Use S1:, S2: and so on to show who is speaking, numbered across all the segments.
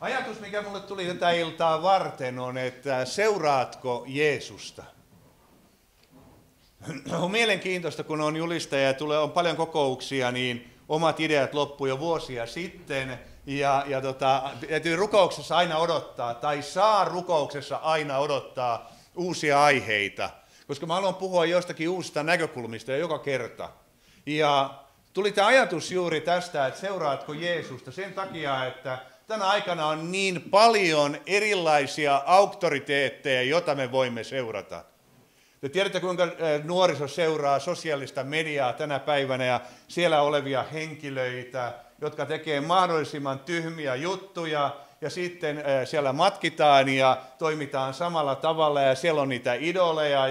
S1: Ajatus, mikä mulle tuli tätä iltaa varten, on, että seuraatko Jeesusta? On mielenkiintoista, kun on julistaja ja on paljon kokouksia, niin omat ideat loppui jo vuosia sitten. Täytyy rukouksessa aina odottaa, tai saa rukouksessa aina odottaa uusia aiheita. Koska mä haluan puhua jostakin uusista näkökulmista joka kerta. Ja tuli tämä ajatus juuri tästä, että seuraatko Jeesusta sen takia, että tänä aikana on niin paljon erilaisia auktoriteetteja, joita me voimme seurata. Te tiedätte, kuinka nuoriso seuraa sosiaalista mediaa tänä päivänä ja siellä olevia henkilöitä, jotka tekee mahdollisimman tyhmiä juttuja ja sitten siellä matkitaan ja toimitaan samalla tavalla ja siellä on niitä idoleja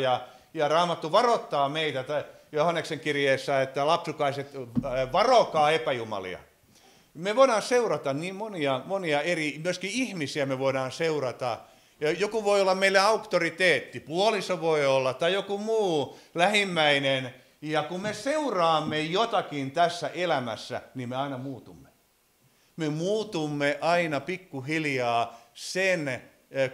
S1: ja Raamattu varoittaa meitä Johanneksen kirjeessä, että lapsukaiset, varokaa epäjumalia. Me voidaan seurata niin monia eri, myöskin ihmisiä me voidaan seurata. Ja joku voi olla meille auktoriteetti, puoliso voi olla tai joku muu lähimmäinen. Ja kun me seuraamme jotakin tässä elämässä, niin me aina muutumme. Me muutumme aina pikkuhiljaa sen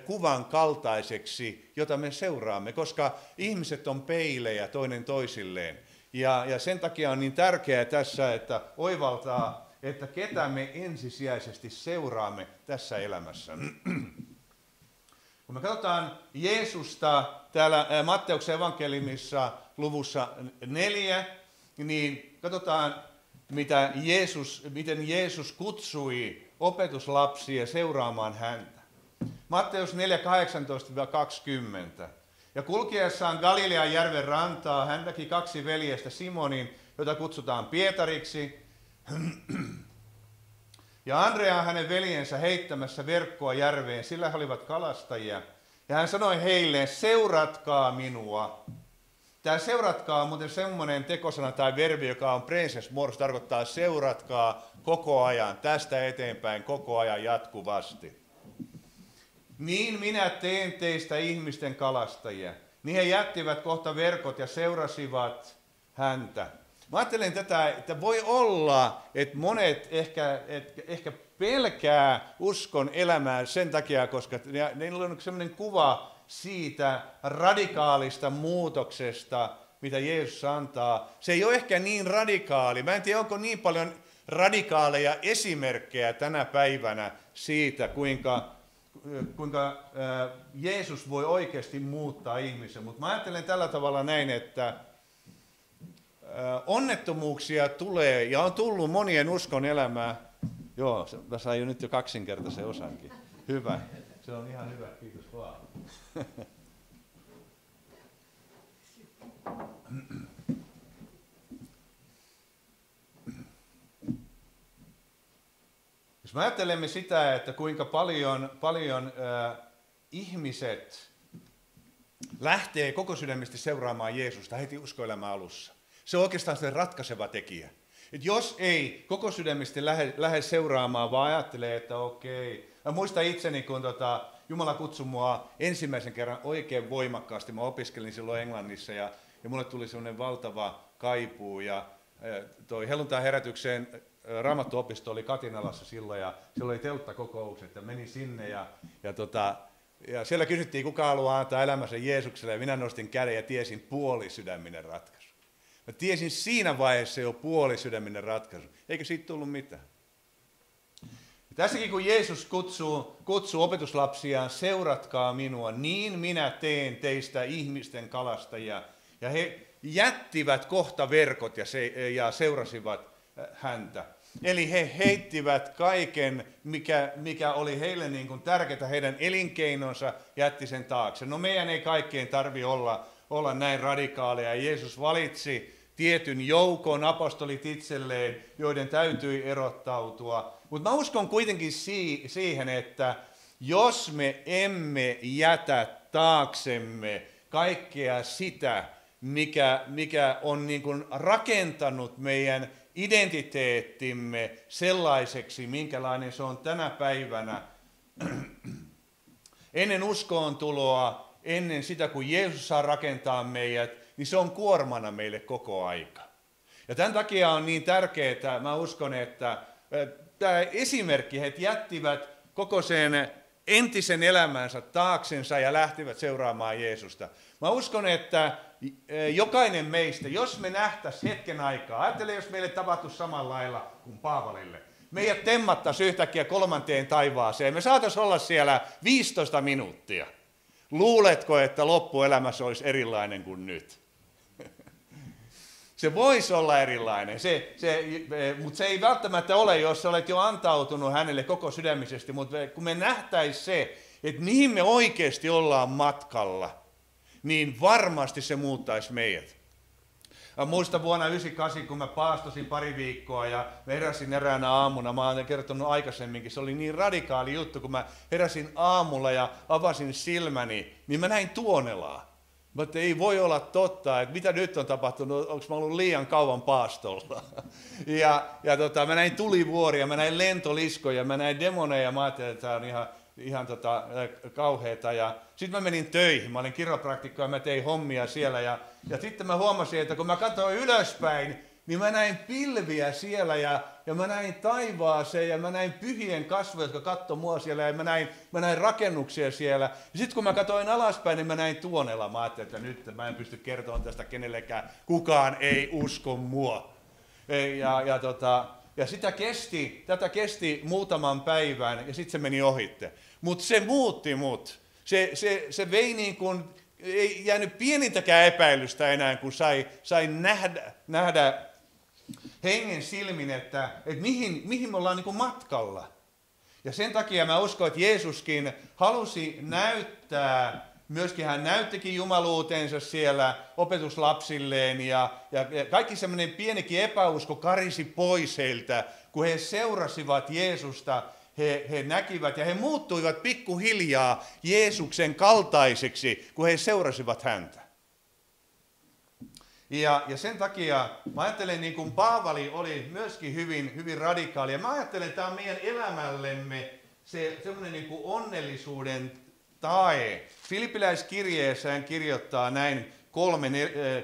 S1: kuvan kaltaiseksi, jota me seuraamme, koska ihmiset on peilejä toinen toisilleen. Ja sen takia on niin tärkeää tässä, että oivaltaa, että ketä me ensisijaisesti seuraamme tässä elämässä. Kun me katsotaan Jeesusta täällä Matteuksen evankeliumissa luvussa 4, niin katsotaan, miten Jeesus kutsui opetuslapsia seuraamaan häntä. Matteus 4, 18-20. Ja kulkiessaan Galilean järven rantaa hän näki 2 veljestä Simonin, jota kutsutaan Pietariksi, ja Andrea hänen veljensä heittämässä verkkoa järveen, sillä he olivat kalastajia. Ja hän sanoi heille, seuratkaa minua. Tämä seuratkaa on muuten semmoinen tekosana tai verbi, joka on presens muodossa, tarkoittaa seuratkaa koko ajan, tästä eteenpäin koko ajan jatkuvasti. Niin minä teen teistä ihmisten kalastajia. Niin he jättivät kohta verkot ja seurasivat häntä. Mä ajattelen tätä, että voi olla, että monet ehkä pelkää uskon elämää sen takia, koska niillä on sellainen kuva siitä radikaalista muutoksesta, mitä Jeesus antaa. Se ei ole ehkä niin radikaali. Mä en tiedä, onko niin paljon radikaaleja esimerkkejä tänä päivänä siitä, kuinka Jeesus voi oikeasti muuttaa ihmisen. Mutta mä ajattelen tällä tavalla näin, että onnettomuuksia tulee ja on tullut monien uskon elämää. Joo, mä sain jo nyt jo kaksinkertaisen osankin. Hyvä. Se on ihan hyvä, kiitos vaan. Jos me ajattelemme sitä, että kuinka paljon ihmiset lähtee koko sydämesti seuraamaan Jeesusta heti uskoelämän alussa. Se on oikeastaan se ratkaiseva tekijä. Et jos ei koko sydämesti lähde seuraamaan, vaan ajattelee, että okei. Mä muistan itseni, kun Jumala kutsui mua ensimmäisen kerran oikein voimakkaasti. Mä opiskelin silloin Englannissa ja mulle tuli semmoinen valtava kaipuu. Ja toi helluntai-herätykseen Raamattuopisto oli Katinalassa silloin ja silloin oli telttakokoukset ja menin sinne ja siellä kysyttiin, kuka haluaa antaa elämänsä Jeesukselle ja minä nostin käden ja tiesin puolisydäminen ratkaisu. Mä tiesin siinä vaiheessa jo puolisydäminen ratkaisu. Eikö siitä tullut mitään? Ja tässäkin kun Jeesus kutsuu opetuslapsiaan, seuratkaa minua, niin minä teen teistä ihmisten kalastajia. Ja he jättivät kohta verkot ja seurasivat häntä. Eli he heittivät kaiken, mikä oli heille niin kuin tärkeää, heidän elinkeinonsa jätti sen taakse. No meidän ei kaikkien tarvitse olla näin radikaaleja. Jeesus valitsi tietyn joukon apostolit itselleen, joiden täytyi erottautua. Mutta mä uskon kuitenkin siihen, että jos me emme jätä taaksemme kaikkea sitä, mikä on niin kuin rakentanut meidän identiteettimme sellaiseksi, minkälainen se on tänä päivänä, ennen uskoon tuloa, ennen sitä, kun Jeesus saa rakentaa meidät, niin se on kuormana meille koko aika. Ja tämän takia on niin tärkeää, mä uskon, että tämä esimerkki, he jättivät koko sen entisen elämänsä taaksensa ja lähtivät seuraamaan Jeesusta. Mä uskon, että jokainen meistä, jos me nähtäisiin hetken aikaa, ajattele, jos meille tapahtuisi samalla lailla kuin Paavalille. Meidät temmattaisiin yhtäkkiä 3. taivaaseen. Me saataisiin olla siellä 15 minuuttia. Luuletko, että loppuelämässä olisi erilainen kuin nyt? Se voisi olla erilainen, mutta se ei välttämättä ole, jos olet jo antautunut hänelle koko sydämisesti. Mutta kun me nähtäisiin se, että mihin me oikeasti ollaan matkalla, niin varmasti se muuttaisi meidät. Muistan vuonna 1998, kun mä paastosin pari viikkoa ja mä heräsin eräänä aamuna, mä olen kertonut aikaisemminkin, se oli niin radikaali juttu, kun mä heräsin aamulla ja avasin silmäni, niin mä näin Tuonelaa. Mutta ei voi olla totta, että mitä nyt on tapahtunut, onko mä ollut liian kauan paastolla. Mä näin tulivuoria, mä näin lentoliskoja, mä näin demoneja, mä ajattelin, että tämä on ihan kauheata. Ja sitten mä menin töihin, mä olin kiropraktikko ja mä tein hommia siellä. Ja sitten mä huomasin, että kun mä katsoin ylöspäin, niin mä näin pilviä siellä ja mä näin taivaaseen ja mä näin pyhien kasvoja, jotka katsoi mua siellä ja mä näin rakennuksia siellä. Ja sitten kun mä katsoin alaspäin, niin mä näin Tuonela. Mä ajattelin, että nyt mä en pysty kertomaan tästä kenellekään. Kukaan ei usko mua. Ja tätä kesti muutaman päivän ja sitten se meni ohitte. Mutta se muutti mut. Se vei niin kuin, ei jäänyt pienintäkään epäilystä enää, kun sai nähdä hengen silmin, että mihin me ollaan niin kuin matkalla. Ja sen takia mä uskon, että Jeesuskin halusi näyttää, myöskin hän näyttikin jumaluutensa siellä opetuslapsilleen ja kaikki semmoinen pienikin epäusko karisi pois heiltä, kun he seurasivat Jeesusta, he näkivät ja he muuttuivat pikkuhiljaa Jeesuksen kaltaiseksi, kun he seurasivat häntä. Ja sen takia mä ajattelen, niin kuin Paavali oli myöskin hyvin radikaali, ja mä ajattelen, että tämä on meidän elämällemme semmoinen niin kuin onnellisuuden tae. Filippiläiskirjeessä hän kirjoittaa näin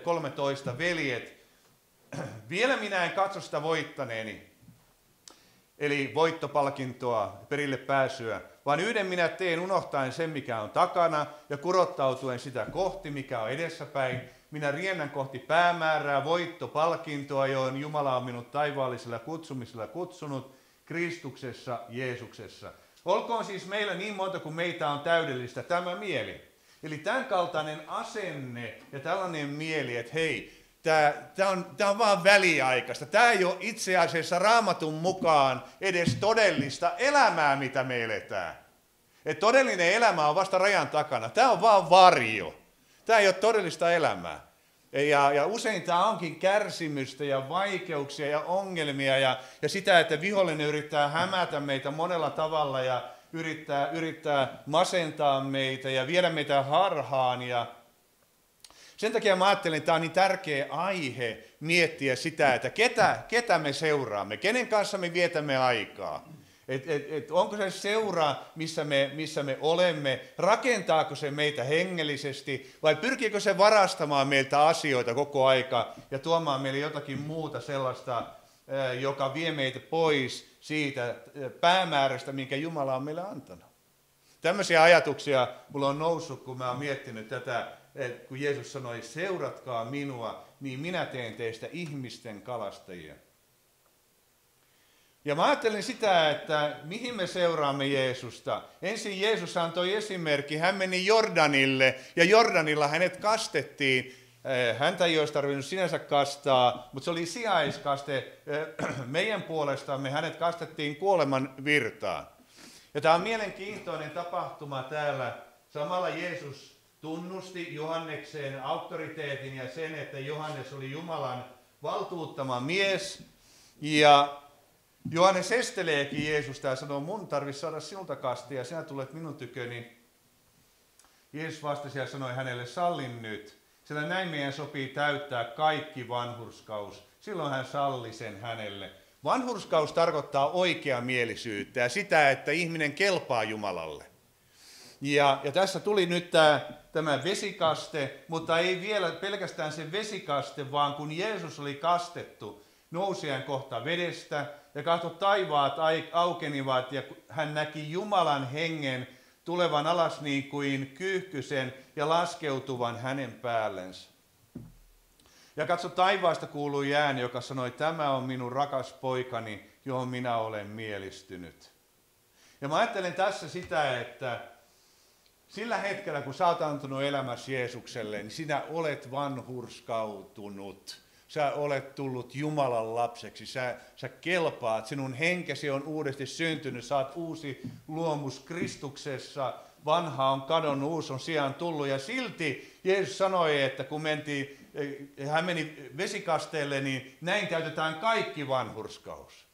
S1: 13, veljet, vielä minä en katso sitä voittaneeni, eli voittopalkintoa, perille pääsyä, vaan yhden minä teen unohtaen sen, mikä on takana, ja kurottautuen sitä kohti, mikä on edessäpäin. Minä riennän kohti päämäärää, voittopalkintoa, johon Jumala on minut taivaallisella kutsumisella kutsunut, Kristuksessa, Jeesuksessa. Olkoon siis meillä niin monta kuin meitä on täydellistä tämä mieli. Eli tämän kaltainen asenne ja tällainen mieli, että hei, tämä on vaan väliaikaista. Tämä ei ole itse asiassa Raamatun mukaan edes todellista elämää, mitä me eletään. Että todellinen elämä on vasta rajan takana. Tämä on vaan varjo. Tämä ei ole todellista elämää. Ja usein tämä onkin kärsimystä ja vaikeuksia ja ongelmia ja sitä, että vihollinen yrittää hämätä meitä monella tavalla ja yrittää masentaa meitä ja viedä meitä harhaan. Ja sen takia mä ajattelen, että tämä on niin tärkeä aihe miettiä sitä, että ketä me seuraamme, kenen kanssa me vietämme aikaa. Onko se seura, missä me olemme, rakentaako se meitä hengellisesti vai pyrkiikö se varastamaan meiltä asioita koko aika ja tuomaan meille jotakin muuta sellaista, joka vie meitä pois siitä päämäärästä, minkä Jumala on meille antanut. Tämmöisiä ajatuksia mulla on noussut, kun mä oon miettinyt tätä, että kun Jeesus sanoi, seuratkaa minua, niin minä teen teistä ihmisten kalastajia. Ja mä ajattelin sitä, että mihin me seuraamme Jeesusta. Ensin Jeesus antoi esimerkki, hän meni Jordanille ja Jordanilla hänet kastettiin. Häntä ei olisi tarvinnut sinänsä kastaa, mutta se oli sijaiskaste meidän puolestamme. Hänet kastettiin kuoleman virtaan. Ja tämä on mielenkiintoinen tapahtuma täällä. Samalla Jeesus tunnusti Johannekseen auktoriteetin ja sen, että Johannes oli Jumalan valtuuttama mies. Ja Johannes esteleekin Jeesusta ja sanoo, mun tarvitsisi saada sinulta kastia ja sinä tulet minun tyköni. Jeesus vastasi ja sanoi hänelle, sallin nyt, sillä näin meidän sopii täyttää kaikki vanhurskaus. Silloin hän salli sen hänelle. Vanhurskaus tarkoittaa oikeamielisyyttä ja sitä, että ihminen kelpaa Jumalalle. Ja tässä tuli nyt tämä vesikaste, mutta ei vielä pelkästään se vesikaste, vaan kun Jeesus oli kastettu, nousi hän kohta vedestä ja katso taivaat aukenivat ja hän näki Jumalan hengen tulevan alas niin kuin kyyhkysen ja laskeutuvan hänen päällensä. Ja katso taivaasta kuului ääni, joka sanoi, tämä on minun rakas poikani, johon minä olen mielistynyt. Ja mä ajattelen tässä sitä, että sillä hetkellä, kun sä oot antanut elämäsi Jeesukselle, niin sinä olet vanhurskautunut. Sä olet tullut Jumalan lapseksi. Sä kelpaat, sinun henkesi on uudesti syntynyt. Sä oot uusi luomus Kristuksessa. Vanha on kadonnut, uusi on sijaan tullut. Ja silti Jeesus sanoi, että kun hän meni vesikasteelle, niin näin täytetään kaikki vanhurskaus.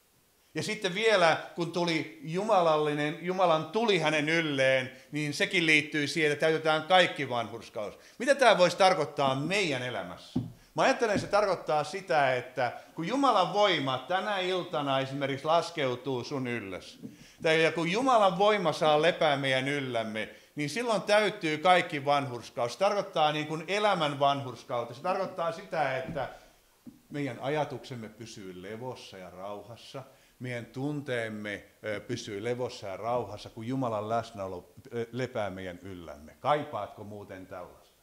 S1: Ja sitten vielä, kun tuli Jumalan tuli hänen ylleen, niin sekin liittyy siihen, että täytetään kaikki vanhurskaus. Mitä tämä voisi tarkoittaa meidän elämässä? Mä ajattelen, että se tarkoittaa sitä, että kun Jumalan voima tänä iltana esimerkiksi laskeutuu sun ylläs, ja kun Jumalan voima saa lepää meidän yllämme, niin silloin täyttyy kaikki vanhurskaus. Se tarkoittaa niin kuin elämän vanhurskautta. Se tarkoittaa sitä, että meidän ajatuksemme pysyy levossa ja rauhassa. Meidän tunteemme pysyy levossa ja rauhassa, kun Jumalan läsnäolo lepää meidän yllämme. Kaipaatko muuten tällaista?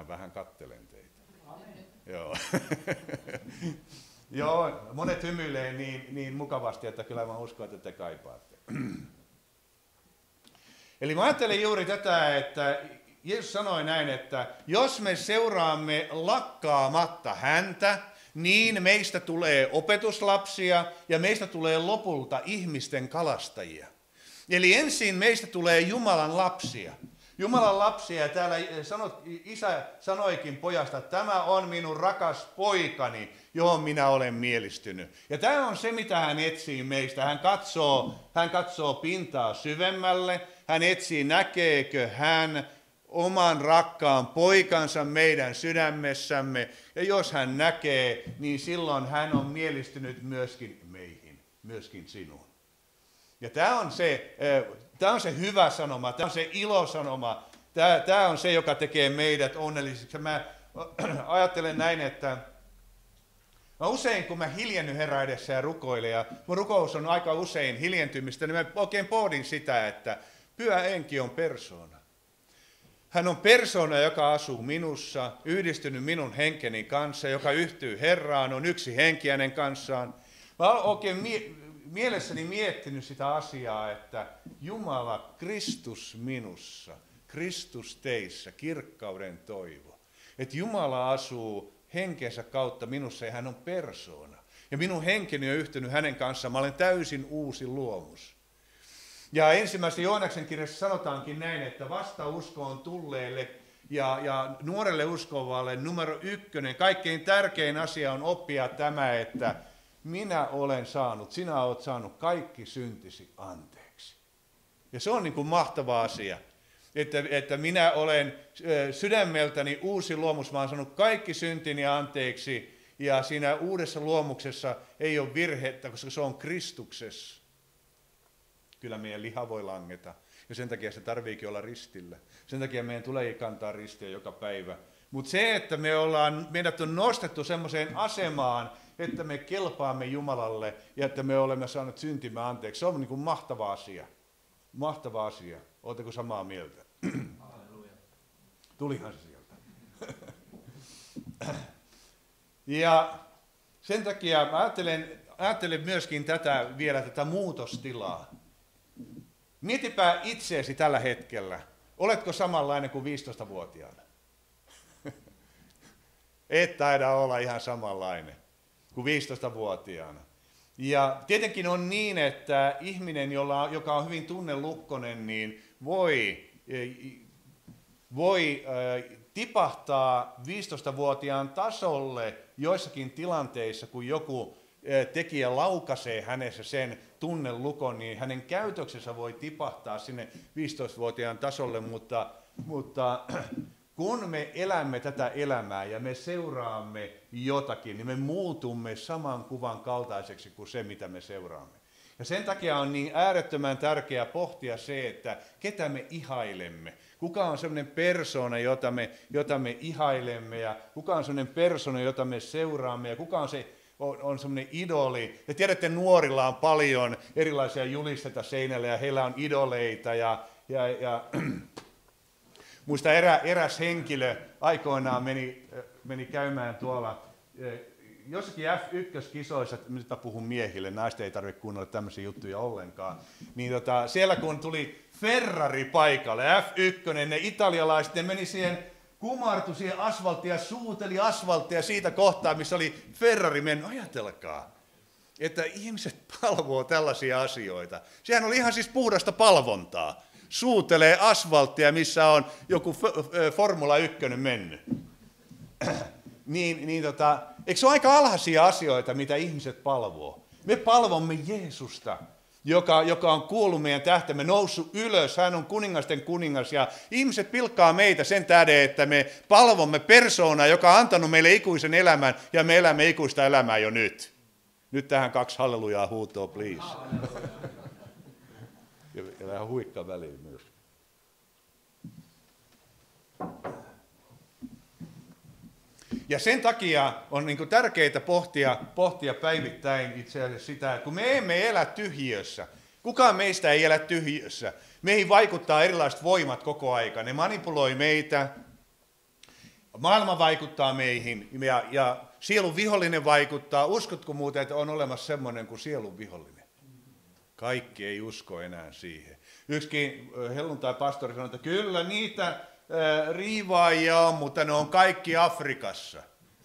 S1: Vähän kattelen teitä. Amen. Joo. Joo, monet hymyilee niin mukavasti, että kyllä mä uskon, että te kaipaatte. Eli mä ajattelen juuri tätä, että Jeesus sanoi näin, että jos me seuraamme lakkaamatta häntä, niin meistä tulee opetuslapsia ja meistä tulee lopulta ihmisten kalastajia. Eli ensin meistä tulee Jumalan lapsia. Jumalan lapsia, ja täällä isä sanoikin pojasta, että tämä on minun rakas poikani, johon minä olen mielistynyt. Ja tämä on se, mitä hän etsii meistä. Hän katsoo pintaa syvemmälle, hän etsii, näkeekö hän oman rakkaan poikansa meidän sydämessämme. Ja jos hän näkee, niin silloin hän on mielistynyt myöskin meihin, myöskin sinuun. Ja tämä on se hyvä sanoma, tämä on se ilosanoma, tämä on se, joka tekee meidät onnellisiksi. Mä ajattelen näin, että mä usein kun mä hiljenny Herran edessä ja rukoilen, ja mun rukous on aika usein hiljentymistä, niin mä oikein pohdin sitä, että Pyhä Henki on persoona. Hän on persoona, joka asuu minussa, yhdistynyt minun henkeni kanssa, joka yhtyy Herraan, on yksi henki hänen kanssaan. Mä olen oikein mielessäni miettinyt sitä asiaa, että Jumala, Kristus minussa, Kristus teissä, kirkkauden toivo. Että Jumala asuu henkensä kautta minussa ja hän on persoona. Ja minun henkeni on yhtynyt hänen kanssaan, mä olen täysin uusi luomus. Ja ensimmäisessä Joonaksen kirjassa sanotaankin näin, että vastauskoon tulleelle ja nuorelle uskovalle numero 1, kaikkein tärkein asia on oppia tämä, että sinä olet saanut kaikki syntisi anteeksi. Ja se on niin kuin mahtava asia, että minä olen sydämeltäni uusi luomus, mä olen saanut kaikki syntini anteeksi, ja siinä uudessa luomuksessa ei ole virhettä, koska se on Kristuksessa. Kyllä meidän liha voi langeta, ja sen takia se tarviikin olla ristillä. Sen takia meidän tulee kantaa ristiä joka päivä. Mutta se, että meidät on nostettu semmoiseen asemaan, että me kelpaamme Jumalalle ja että me olemme saaneet syntimme anteeksi, se on niin kuin mahtava asia. Mahtava asia. Oletteko samaa mieltä?
S2: Halleluja.
S1: Tulihan se sieltä. Ja sen takia mä ajattelen myöskin tätä muutostilaa. Mietipä itseesi tällä hetkellä. Oletko samanlainen kuin 15-vuotiaana? Et taida olla ihan samanlainen kuin 15-vuotiaana. Ja tietenkin on niin, että ihminen, joka on hyvin tunnelukkoinen, niin voi tipahtaa 15-vuotiaan tasolle joissakin tilanteissa, kun joku tekijä laukaisee hänessä sen tunnelukon, niin hänen käytöksensä voi tipahtaa sinne 15-vuotiaan tasolle, mutta kun me elämme tätä elämää ja me seuraamme jotakin, niin me muutumme saman kuvan kaltaiseksi kuin se, mitä me seuraamme. Ja sen takia on niin äärettömän tärkeää pohtia se, että ketä me ihailemme. Kuka on sellainen persoona, jota me ihailemme, ja kuka on sellainen persoona, jota me seuraamme, ja kuka on sellainen idoli. Ja tiedätte, nuorilla on paljon erilaisia julisteita seinällä, ja heillä on idoleita, ja muista eräs henkilö aikoinaan meni käymään tuolla jossakin F1-kisoissa, nyt mä puhun miehille, naisten ei tarvitse kuunnella tämmöisiä juttuja ollenkaan, niin siellä kun tuli Ferrari paikalle, F1, ne italialaiset, ne meni siihen, kumartui siihen asfalttiin ja suuteli asfalttia siitä kohtaa, missä oli Ferrari mennyt. Ajatelkaa, että ihmiset palvoo tällaisia asioita. Sehän oli ihan siis puhdasta palvontaa. Suutelee asfalttia, missä on joku Formula 1 mennyt. Eikö se ole aika alhaisia asioita, mitä ihmiset palvoo? Me palvomme Jeesusta, joka on kuollut meidän tähtemme, noussut ylös. Hän on kuningasten kuningas ja ihmiset pilkkaa meitä sen tähden, että me palvomme persoonaa, joka on antanut meille ikuisen elämän ja me elämme ikuista elämää jo nyt. Nyt tähän 2 hallelujaa huutoa, please. Ja vähän huikkaa väliin myös. Ja sen takia on niin kuin tärkeää pohtia päivittäin itse asiassa sitä, että kun me emme elä tyhjiössä, kukaan meistä ei elä tyhjiössä. Meihin vaikuttaa erilaiset voimat koko aika. Ne manipuloi meitä, maailma vaikuttaa meihin ja sielun vihollinen vaikuttaa. Uskotko muuten, että on olemassa semmoinen kuin sielun vihollinen? Kaikki ei usko enää siihen. Yksikin helluntai-pastori sanoi, että kyllä niitä riivaajia on, mutta ne on kaikki Afrikassa.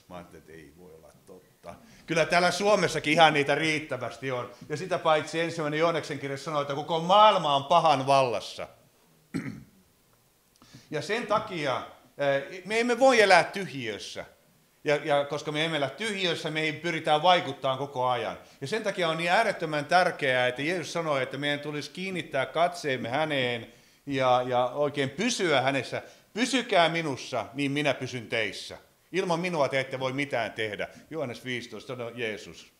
S1: Mä ajattelin, että ei voi olla totta. Kyllä täällä Suomessakin ihan niitä riittävästi on. Ja sitä paitsi 1. Jooneksen kirja sanoo, että koko maailma on pahan vallassa. Ja sen takia me emme voi elää tyhjiössä. Ja koska me emme elä tyhjiössä, meihin pyritään vaikuttamaan koko ajan. Ja sen takia on niin äärettömän tärkeää, että Jeesus sanoi, että meidän tulisi kiinnittää katseemme häneen ja oikein pysyä hänessä. Pysykää minussa, niin minä pysyn teissä. Ilman minua te ette voi mitään tehdä. Johannes 15, on Jeesus.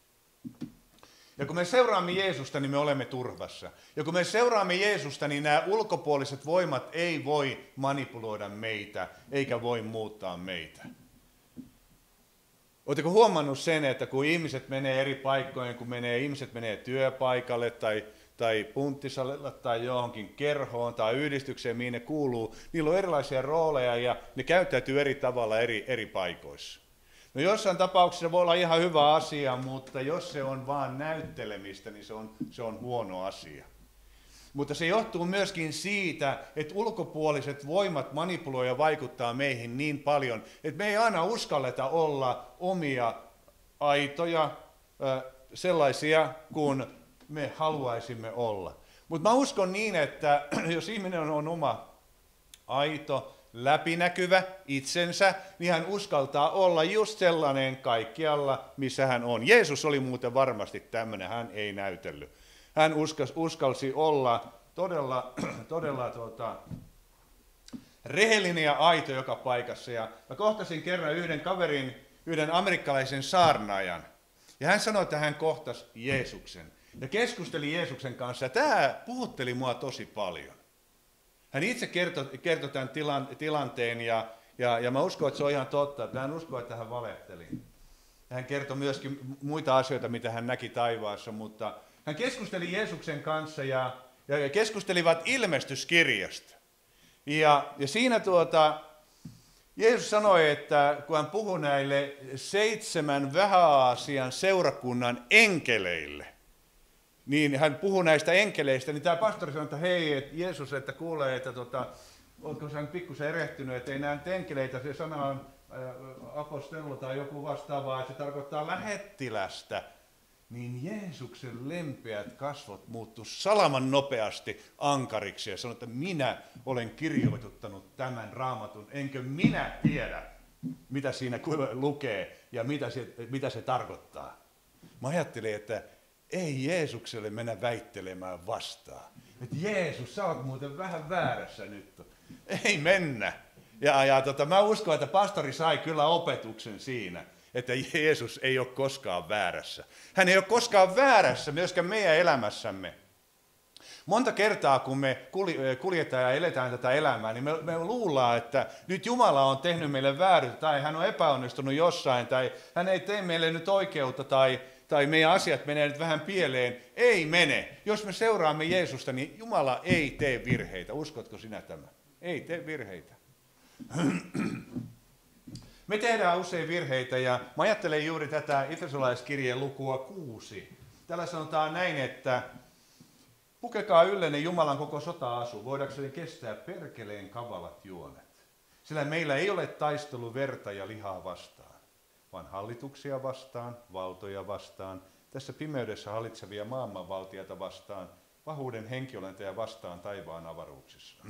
S1: Ja kun me seuraamme Jeesusta, niin me olemme turvassa. Ja kun me seuraamme Jeesusta, niin nämä ulkopuoliset voimat ei voi manipuloida meitä, eikä voi muuttaa meitä. Oletteko huomannut sen, että kun ihmiset menee eri paikkoihin, kun ihmiset menee työpaikalle tai punttisalille tai johonkin kerhoon tai yhdistykseen, mihin ne kuuluu, niillä on erilaisia rooleja ja ne käyttäytyy eri tavalla eri paikoissa. No jossain tapauksessa voi olla ihan hyvä asia, mutta jos se on vaan näyttelemistä, niin se on huono asia. Mutta se johtuu myöskin siitä, että ulkopuoliset voimat manipuloi ja vaikuttaa meihin niin paljon, että me ei aina uskalleta olla omia aitoja, sellaisia kuin me haluaisimme olla. Mutta mä uskon niin, että jos ihminen on oma aito, läpinäkyvä itsensä, niin hän uskaltaa olla just sellainen kaikkialla, missä hän on. Jeesus oli muuten varmasti tämmöinen, hän ei näytellyt. Hän uskalsi olla todella rehellinen ja aito joka paikassa. Ja mä kohtasin kerran yhden amerikkalaisen saarnaajan. Ja hän sanoi, että hän kohtasi Jeesuksen. Ja keskusteli Jeesuksen kanssa. Ja tämä puhutteli mua tosi paljon. Hän itse kertoi tämän tilanteen ja mä uskon, että se on ihan totta. Hän uskoi, että hän valehteli. Ja hän kertoi myöskin muita asioita, mitä hän näki taivaassa, mutta hän keskusteli Jeesuksen kanssa ja keskustelivat ilmestyskirjasta. Ja siinä Jeesus sanoi, että kun hän puhui näille 7 Vähä-Aasian seurakunnan enkeleille, niin hän puhui näistä enkeleistä, niin tämä pastori sanoi, että hei, että Jeesus, että kuulee, että oletko hän pikkusen erehtynyt, että ei näe enkeleitä, se sana on apostello tai joku vastaavaa, se tarkoittaa lähettilästä. Niin Jeesuksen lempeät kasvot muuttu salaman nopeasti ankariksi ja sanoi, että minä olen kirjoituttanut tämän raamatun, enkö minä tiedä, mitä siinä lukee ja mitä se tarkoittaa. Mä ajattelin, että ei Jeesukselle mennä väittelemään vastaan. Että Jeesus, sä oot muuten vähän väärässä nyt. Ei mennä. Mä uskon, että pastori sai kyllä opetuksen siinä. että Jeesus ei ole koskaan väärässä. Hän ei ole koskaan väärässä myöskään meidän elämässämme. Monta kertaa, kun me kuljetaan ja eletään tätä elämää, niin me luullaan, että nyt Jumala on tehnyt meille vääryyttä, tai hän on epäonnistunut jossain, tai hän ei tee meille nyt oikeutta, tai meidän asiat menee nyt vähän pieleen. Ei mene. Jos me seuraamme Jeesusta, niin Jumala ei tee virheitä. Uskotko sinä tämä? Ei tee virheitä. Me tehdään usein virheitä, ja mä ajattelen juuri tätä Efesolaiskirjeen lukua 6. Täällä sanotaan näin, että pukekaa yllenne Jumalan koko sota-asu, voidakseni kestää perkeleen kavalat juonet. Sillä meillä ei ole taistelu verta ja lihaa vastaan, vaan hallituksia vastaan, valtoja vastaan, tässä pimeydessä hallitsevia maailmanvaltijoita vastaan, pahuuden henkiolentoja vastaan taivaan avaruuksissa.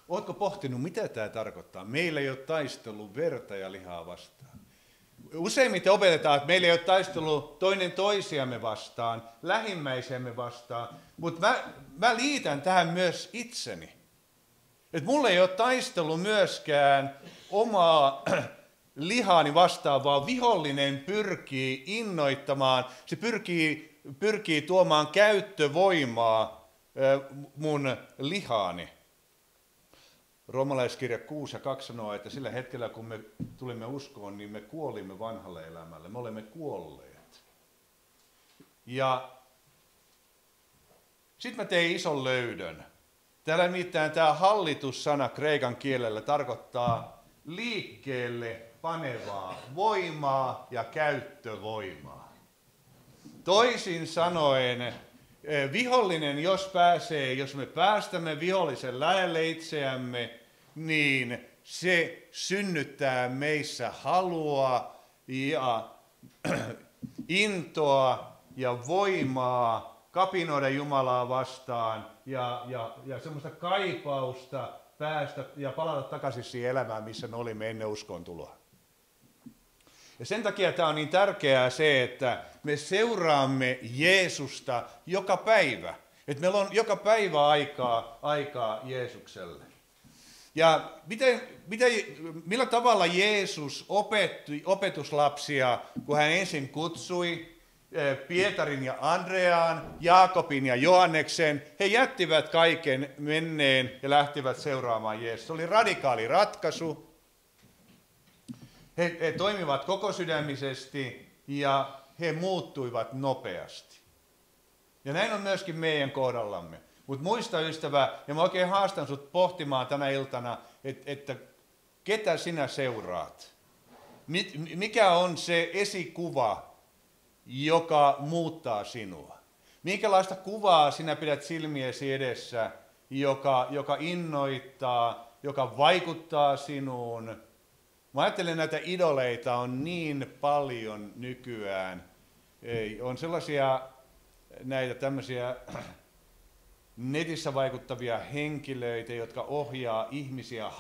S1: Oletko pohtinut, mitä tämä tarkoittaa? Meillä ei ole taistelu verta ja lihaa vastaan. Useimmiten opetetaan, että meillä ei ole taistelu toinen toisiamme vastaan, lähimmäisemme vastaan, mutta mä liitän tähän myös itseni. Että mulla ei ole taistelu myöskään omaa lihaani vastaan, vaan vihollinen pyrkii innoittamaan, se pyrkii tuomaan käyttövoimaa mun lihaani. Roomalaiskirja 6:2 sanoo, että sillä hetkellä kun me tulimme uskoon, niin me kuolimme vanhalle elämälle. Me olemme kuolleet. Ja sitten mä tein ison löydön. Täällä nimittäin tämä hallitussana kreikan kielellä tarkoittaa liikkeelle panevaa voimaa ja käyttövoimaa. Toisin sanoen, vihollinen, jos me päästämme vihollisen lähelle itseämme, niin se synnyttää meissä halua ja intoa ja voimaa kapinoida Jumalaa vastaan ja semmoista kaipausta päästä ja palata takaisin siihen elämään, missä me olimme ennen uskon tuloa. Ja sen takia tämä on niin tärkeää se, että me seuraamme Jeesusta joka päivä. Että meillä on joka päivä aikaa Jeesukselle. Ja millä tavalla Jeesus opetti opetuslapsia, kun hän ensin kutsui Pietarin ja Andreaan, Jaakobin ja Johanneksen. He jättivät kaiken menneen ja lähtivät seuraamaan Jeesusta. Se oli radikaali ratkaisu. He toimivat koko sydämisesti ja he muuttuivat nopeasti. Ja näin on myöskin meidän kohdallamme. Mutta muista ystävä, ja mä oikein haastan sut pohtimaan tänä iltana, että ketä sinä seuraat? Mikä on se esikuva, joka muuttaa sinua? Minkälaista kuvaa sinä pidät silmiesi edessä, joka innoittaa, joka vaikuttaa sinuun? Mä ajattelen, näitä idoleita on niin paljon nykyään. On sellaisia näitä tämmöisiä netissä vaikuttavia henkilöitä, jotka ohjaa ihmisiä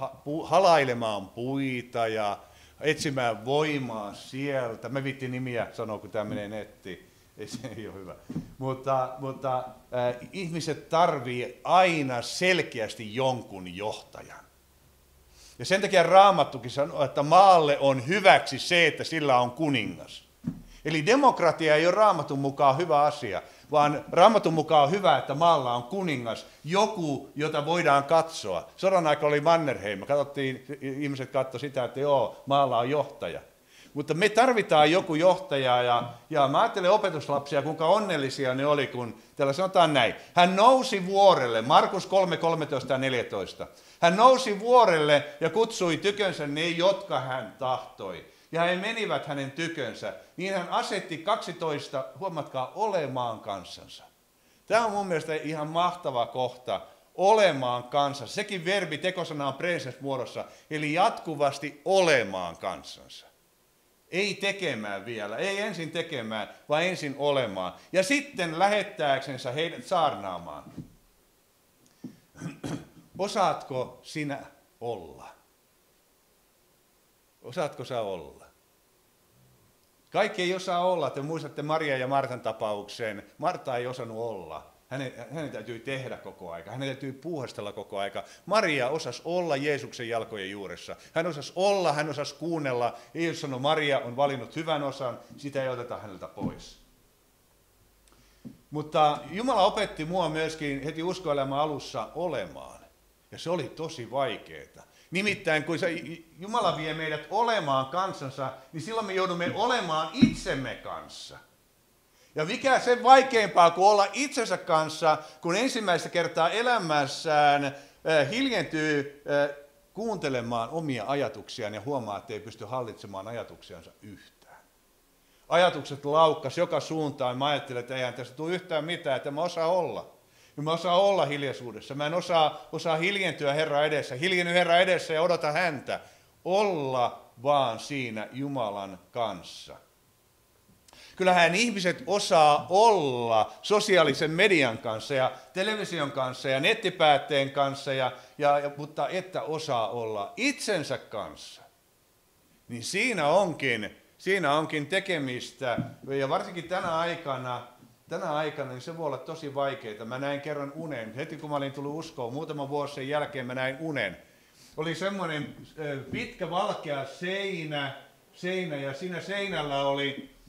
S1: halailemaan puita ja etsimään voimaa sieltä. Mä vittin nimiä sanoa, kun tämä menee nettiin. Se ei ole hyvä. Mutta ihmiset tarvii aina selkeästi jonkun johtajan. Ja sen takia Raamattukin sanoo, että maalle on hyväksi se, että sillä on kuningas. Eli demokratia ei ole Raamatun mukaan hyvä asia, vaan Raamatun mukaan on hyvä, että maalla on kuningas, joku, jota voidaan katsoa. Sodan aika oli Mannerheim, ihmiset katsoivat sitä, että joo, maalla on johtaja. Mutta me tarvitaan joku johtaja, ja mä ajattelen opetuslapsia, kuinka onnellisia ne oli, kun täällä sanotaan näin. Hän nousi vuorelle, Markus 3, 13 ja 14. Hän nousi vuorelle ja kutsui tykönsä ne, jotka hän tahtoi. Ja he menivät hänen tykönsä, niin hän asetti 12, huomatkaa, olemaan kanssansa. Tämä on mun mielestä ihan mahtava kohta, olemaan kanssa. Sekin verbi tekosana on presens muodossa, eli jatkuvasti olemaan kanssansa. Ei tekemään vielä, ei ensin tekemään, vaan ensin olemaan. Ja sitten lähettääksensä heidät saarnaamaan. Osaatko sinä olla? Osaatko sä olla? Kaikki ei osaa olla. Te muistatte Maria ja Martan tapauksen. Marta ei osannut olla. hänen täytyy tehdä koko aika, hänen täytyy puuhastella koko aika. Maria osasi olla Jeesuksen jalkojen juuressa. Hän osasi olla, hän osasi kuunnella. Jeesus sanoi, Maria on valinnut hyvän osan, sitä ei oteta häneltä pois. Mutta Jumala opetti mua myöskin heti uskoelämän alussa olemaan. Ja se oli tosi vaikeaa. Nimittäin kun Jumala vie meidät olemaan kansansa, niin silloin me joudumme olemaan itsemme kanssa. Ja mikä sen vaikeampaa kuin olla itsensä kanssa, kun ensimmäistä kertaa elämässään hiljentyy kuuntelemaan omia ajatuksiaan ja huomaa, että ei pysty hallitsemaan ajatuksiansa yhtään. Ajatukset laukkas joka suuntaan. Mä ajattelin, että eihän tästä tule yhtään mitään, että mä osaan olla. Mä osaan olla hiljaisuudessa. Mä en osaa hiljentyä Herran edessä. Hiljenny Herran edessä ja odota häntä. Olla vaan siinä Jumalan kanssa. Kyllähän ihmiset osaa olla sosiaalisen median kanssa ja television kanssa ja nettipäätteen kanssa, mutta että osaa olla itsensä kanssa. Niin siinä onkin tekemistä, ja varsinkin tänä aikana niin se voi olla tosi vaikeaa. Mä näin kerran unen. Heti kun mä olin tullut uskoon, muutaman vuosi sen jälkeen mä näin unen. Oli semmoinen pitkä valkea seinä ja siinä seinällä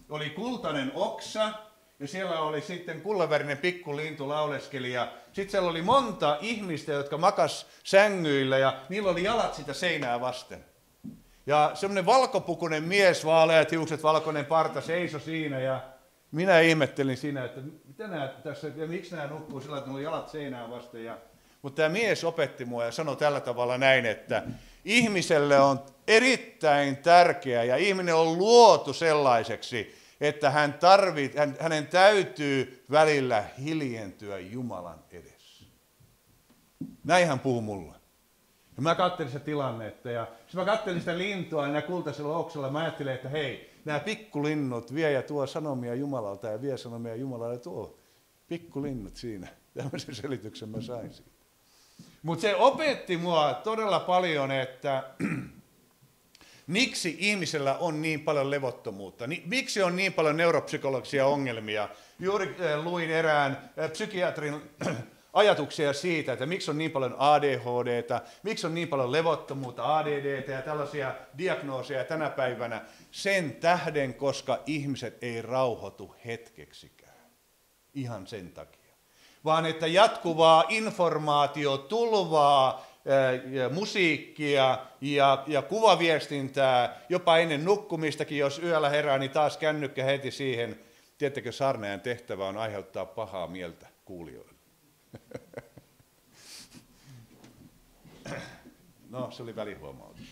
S1: oli kultainen oksa ja siellä oli sitten kullavärinen pikkulintu lauleskeli ja sitten siellä oli monta ihmistä, jotka makas sängyillä ja niillä oli jalat sitä seinää vasten. Ja semmoinen valkopukunen mies, vaaleat hiukset, valkoinen parta seisoi siinä ja minä ihmettelin siinä, että mitä nämä tässä, ja miksi nämä nukkuu sillä, että niillä on jalat seinää vasten. Mutta tämä mies opetti mua ja sanoi tällä tavalla näin, että ihmiselle on erittäin tärkeää ja ihminen on luotu sellaiseksi, että hänen täytyy välillä hiljentyä Jumalan edessä. Näin hän puhui mulle. Ja mä katselin sitä tilannetta ja mä katselin sitä lintua ja kultaisella oksalla. Mä ajattelin, että hei, nämä pikkulinnut vie ja tuo sanomia Jumalalta ja vie sanomia Jumalalta ja tuo pikkulinnut siinä. Tämmöisen selityksen mä sain siitä. Mutta se opetti mua todella paljon, että miksi ihmisellä on niin paljon levottomuutta, miksi on niin paljon neuropsykologisia ongelmia. Juuri luin erään psykiatrin ajatuksia siitä, että miksi on niin paljon ADHD:tä, miksi on niin paljon levottomuutta, ADD:tä ja tällaisia diagnooseja tänä päivänä. Sen tähden, koska ihmiset ei rauhoitu hetkeksikään. Ihan sen takia. Vaan että jatkuvaa informaatiotulvaa, musiikkia ja kuvaviestintää, jopa ennen nukkumistakin, jos yöllä herää, niin taas kännykkä heti siihen. Tiedättekö, saarnaajan tehtävä on aiheuttaa pahaa mieltä kuulijoille. No, se oli välihuomautus,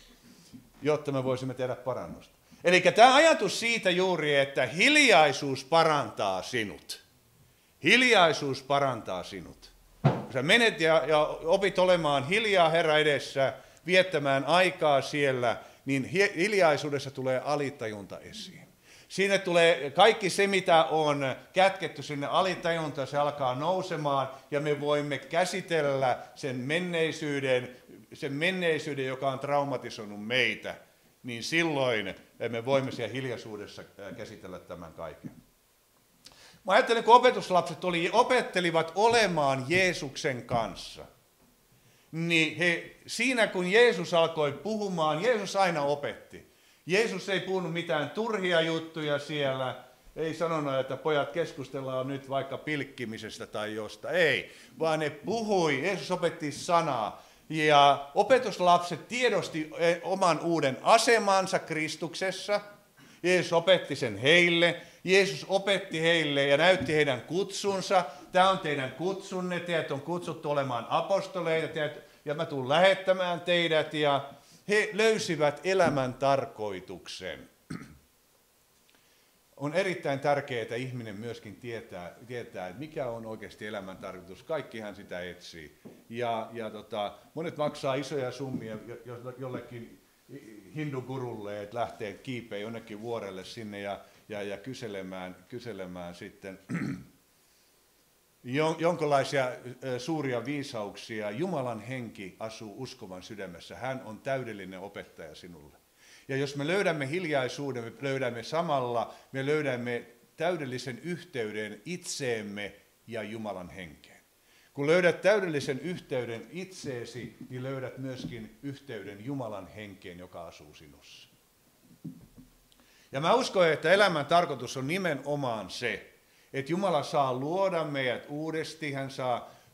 S1: jotta me voisimme tehdä parannusta. Eli tämä ajatus siitä juuri, että hiljaisuus parantaa sinut. Hiljaisuus parantaa sinut. Kun sä menet ja opit olemaan hiljaa Herran edessä, viettämään aikaa siellä, niin hiljaisuudessa tulee alitajunta esiin. Siinä tulee kaikki se, mitä on kätketty sinne alitajuntaan, se alkaa nousemaan ja me voimme käsitellä sen menneisyyden, joka on traumatisoinut meitä, niin silloin me voimme siellä hiljaisuudessa käsitellä tämän kaiken. Mä ajattelin, kun opetuslapset opettelivat olemaan Jeesuksen kanssa, niin siinä kun Jeesus alkoi puhumaan, Jeesus aina opetti. Jeesus ei puhunut mitään turhia juttuja siellä, ei sanonut, että pojat keskustellaan nyt vaikka pilkkimisestä tai josta, ei, vaan ne puhui, Jeesus opetti sanaa. Ja opetuslapset tiedosti oman uuden asemansa Kristuksessa, Jeesus opetti sen heille, Jeesus opetti heille ja näytti heidän kutsunsa. Tämä on teidän kutsunne, teidät on kutsuttu olemaan apostoleita ja mä tulen lähettämään teidät ja he löysivät elämän tarkoituksen. On erittäin tärkeää, että ihminen myöskin tietää, että mikä on oikeasti elämän tarkoitus. Kaikkihan sitä etsii. Monet maksaa isoja summia jollekin hindugurulle, että lähtee kiipeä jonnekin vuorelle sinne ja kyselemään sitten jonkinlaisia suuria viisauksia. Jumalan henki asuu uskovan sydämessä. Hän on täydellinen opettaja sinulle. Ja jos me löydämme hiljaisuuden, me löydämme täydellisen yhteyden itseemme ja Jumalan henkeen. Kun löydät täydellisen yhteyden itseesi, niin löydät myöskin yhteyden Jumalan henkeen, joka asuu sinussa. Ja mä uskon, että elämän tarkoitus on nimenomaan se, että Jumala saa luoda meidät uudesti,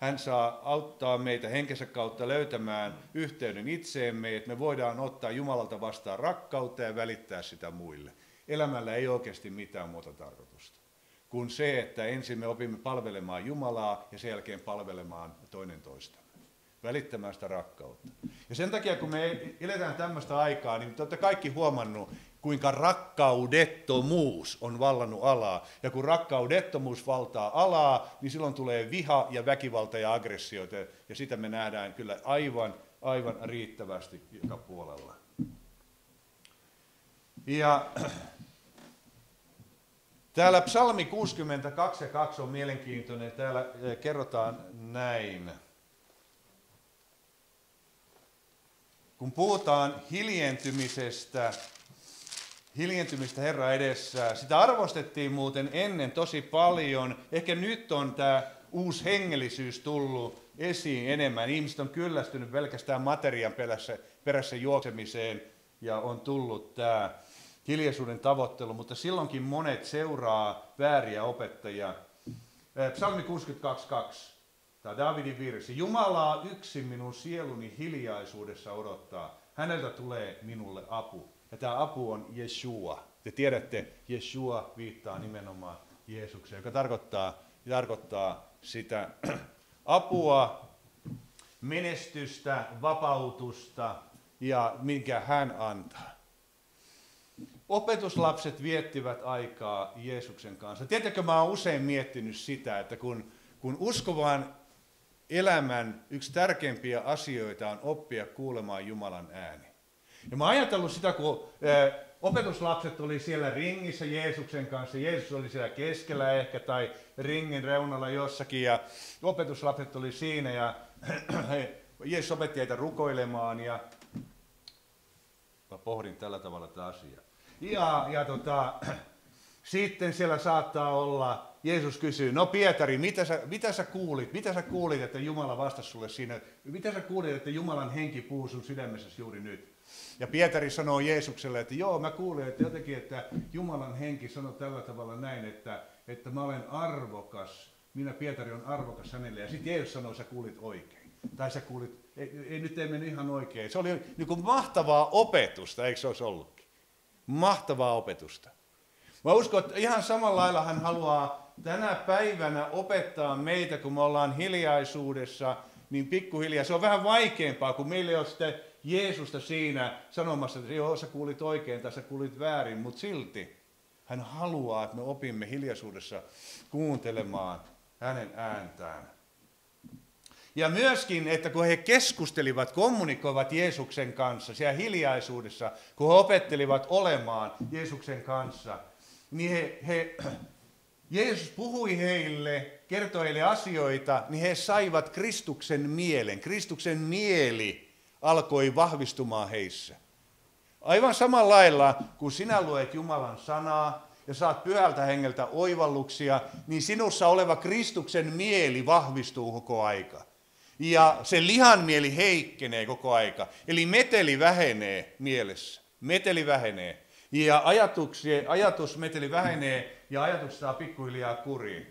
S1: hän saa auttaa meitä henkensä kautta löytämään yhteyden itseemme, että me voidaan ottaa Jumalalta vastaan rakkautta ja välittää sitä muille. Elämällä ei oikeasti mitään muuta tarkoitusta kuin se, että ensin me opimme palvelemaan Jumalaa ja sen jälkeen palvelemaan toinen toistamme. Välittämään sitä rakkautta. Ja sen takia, kun me eletään tämmöistä aikaa, niin te olette kaikki huomannut, kuinka rakkaudettomuus on vallannut alaa. Ja kun rakkaudettomuus valtaa alaa, niin silloin tulee viha ja väkivalta ja aggressioita. Ja sitä me nähdään kyllä aivan riittävästi joka puolella. Ja täällä psalmi 62:2 on mielenkiintoinen. Täällä kerrotaan näin. Kun puhutaan hiljentymistä Herran edessä, sitä arvostettiin muuten ennen tosi paljon. Ehkä nyt on tämä uusi hengellisyys tullut esiin enemmän. Ihmiset on kyllästynyt pelkästään materian perässä juoksemiseen ja on tullut tämä hiljaisuuden tavoittelu, mutta silloinkin monet seuraa vääriä opettajia. Psalmi 62:2. Tämä Daavidin virsi. Jumalaa yksin minun sieluni hiljaisuudessa odottaa. Häneltä tulee minulle apu. Ja tämä apu on Jeshua. Te tiedätte, Jeshua viittaa nimenomaan Jeesukseen, joka tarkoittaa sitä apua, menestystä, vapautusta ja minkä hän antaa. Opetuslapset viettivät aikaa Jeesuksen kanssa. Tiedätkö, mä oon usein miettinyt sitä, että kun uskovan elämän yksi tärkeimpiä asioita on oppia kuulemaan Jumalan ääni. Ja mä oon ajatellut sitä, kun opetuslapset oli siellä ringissä Jeesuksen kanssa, Jeesus oli siellä keskellä ehkä tai ringin reunalla jossakin ja opetuslapset oli siinä ja Jeesus opetti heitä rukoilemaan ja mä pohdin tällä tavalla tätä asiaa. Sitten siellä saattaa olla, Jeesus kysyy, no Pietari, mitä sä kuulit, että Jumala vastasi sulle siinä, mitä sä kuulit, että Jumalan henki puhuu sun sydämessäsi juuri nyt? Ja Pietari sanoo Jeesukselle, että joo, mä kuulin, että jotenkin, että Jumalan henki sanoi tällä tavalla näin, että mä olen arvokas, minä Pietari on arvokas hänelle. Ja sitten Jeesus sanoi, sä kuulit oikein. Tai sä kuulit, nyt ei mennyt ihan oikein. Se oli niin kuin mahtavaa opetusta, eikö se olisi ollutkin? Mahtavaa opetusta. Mä uskon, että ihan samalla lailla hän haluaa tänä päivänä opettaa meitä, kun me ollaan hiljaisuudessa, niin pikkuhiljaa. Se on vähän vaikeampaa, kun meillä ei ole sitten Jeesusta siinä sanomassa, että joo, sä kuulit oikein tai sä kuulit väärin, mutta silti hän haluaa, että me opimme hiljaisuudessa kuuntelemaan hänen ääntään. Ja myöskin, että kun he keskustelivat, kommunikoivat Jeesuksen kanssa siellä hiljaisuudessa, kun he opettelivat olemaan Jeesuksen kanssa, niin Jeesus puhui heille, kertoi heille asioita, niin he saivat Kristuksen mielen. Kristuksen mieli alkoi vahvistumaan heissä. Aivan samalla lailla, kun sinä luet Jumalan sanaa ja saat Pyhältä Hengeltä oivalluksia, niin sinussa oleva Kristuksen mieli vahvistuu koko aika. Ja se lihan mieli heikkenee koko aika. Eli meteli vähenee mielessä. Meteli vähenee. Ja ajatusmeteli vähenee ja ajatus saa pikkuhiljaa kuriin.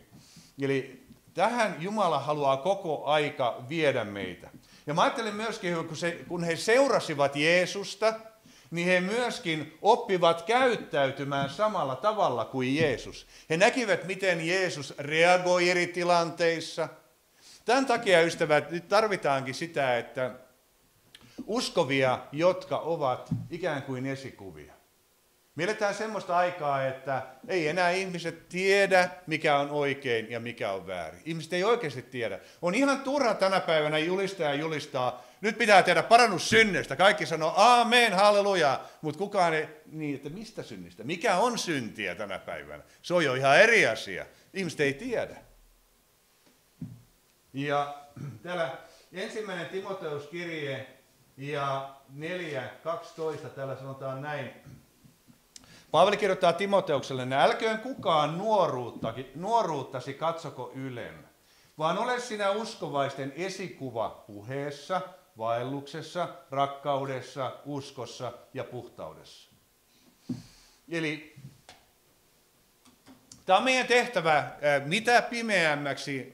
S1: Eli tähän Jumala haluaa koko aika viedä meitä. Ja mä ajattelen myöskin, kun he seurasivat Jeesusta, niin he myöskin oppivat käyttäytymään samalla tavalla kuin Jeesus. He näkivät, miten Jeesus reagoi eri tilanteissa. Tämän takia, ystävät, nyt tarvitaankin sitä, että uskovia, jotka ovat ikään kuin esikuvia. Me eletään semmoista aikaa, että ei enää ihmiset tiedä, mikä on oikein ja mikä on väärin. Ihmiset ei oikeasti tiedä. On ihan turha tänä päivänä julistaa. Nyt pitää tehdä parannus synneistä. Kaikki sanoo aamen, halleluja. Mutta kukaan ei, niin että mistä synnistä? Mikä on syntiä tänä päivänä? Se on jo ihan eri asia. Ihmiset ei tiedä. Ja täällä 1. Timoteuskirje ja 4:12 täällä sanotaan näin. Paavali kirjoittaa Timoteukselle, älköön kukaan nuoruuttasi katsoko ylemmä. vaan ole sinä uskovaisten esikuva puheessa, vaelluksessa, rakkaudessa, uskossa ja puhtaudessa. Eli tämä on meidän tehtävä, mitä pimeämmäksi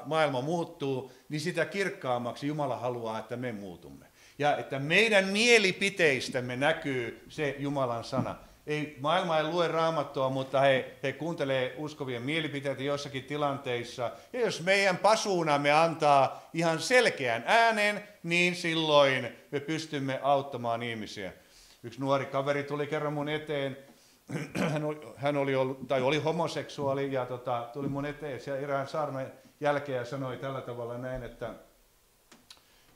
S1: maailma muuttuu, niin sitä kirkkaammaksi Jumala haluaa, että me muutumme. Ja että meidän mielipiteistämme näkyy se Jumalan sana. Maailma ei lue Raamattua, mutta he kuuntelee uskovien mielipiteitä jossakin tilanteissa. Ja jos meidän pasuunamme antaa ihan selkeän äänen, niin silloin me pystymme auttamaan ihmisiä. Yksi nuori kaveri tuli kerran mun eteen. Hän oli homoseksuaali ja tuli mun eteen siellä erään saarnan jälkeen ja sanoi tällä tavalla näin, että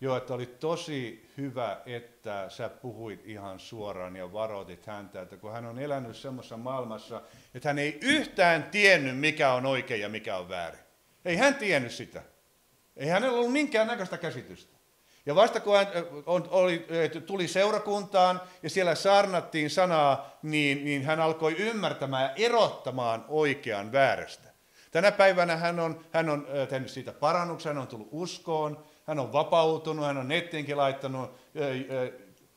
S1: joo, että oli tosi hyvä, että sä puhuit ihan suoraan ja varoitit häntä, että kun hän on elänyt semmoisessa maailmassa, että hän ei yhtään tiennyt, mikä on oikein ja mikä on väärin. Ei hän tiennyt sitä. Ei hänellä ollut minkäännäköistä käsitystä. Ja vasta kun hän tuli seurakuntaan ja siellä saarnattiin sanaa, niin hän alkoi ymmärtämään ja erottamaan oikean väärästä. Tänä päivänä hän on tehnyt siitä parannuksen, hän on tullut uskoon, hän on vapautunut, hän on nettiinkin laittanut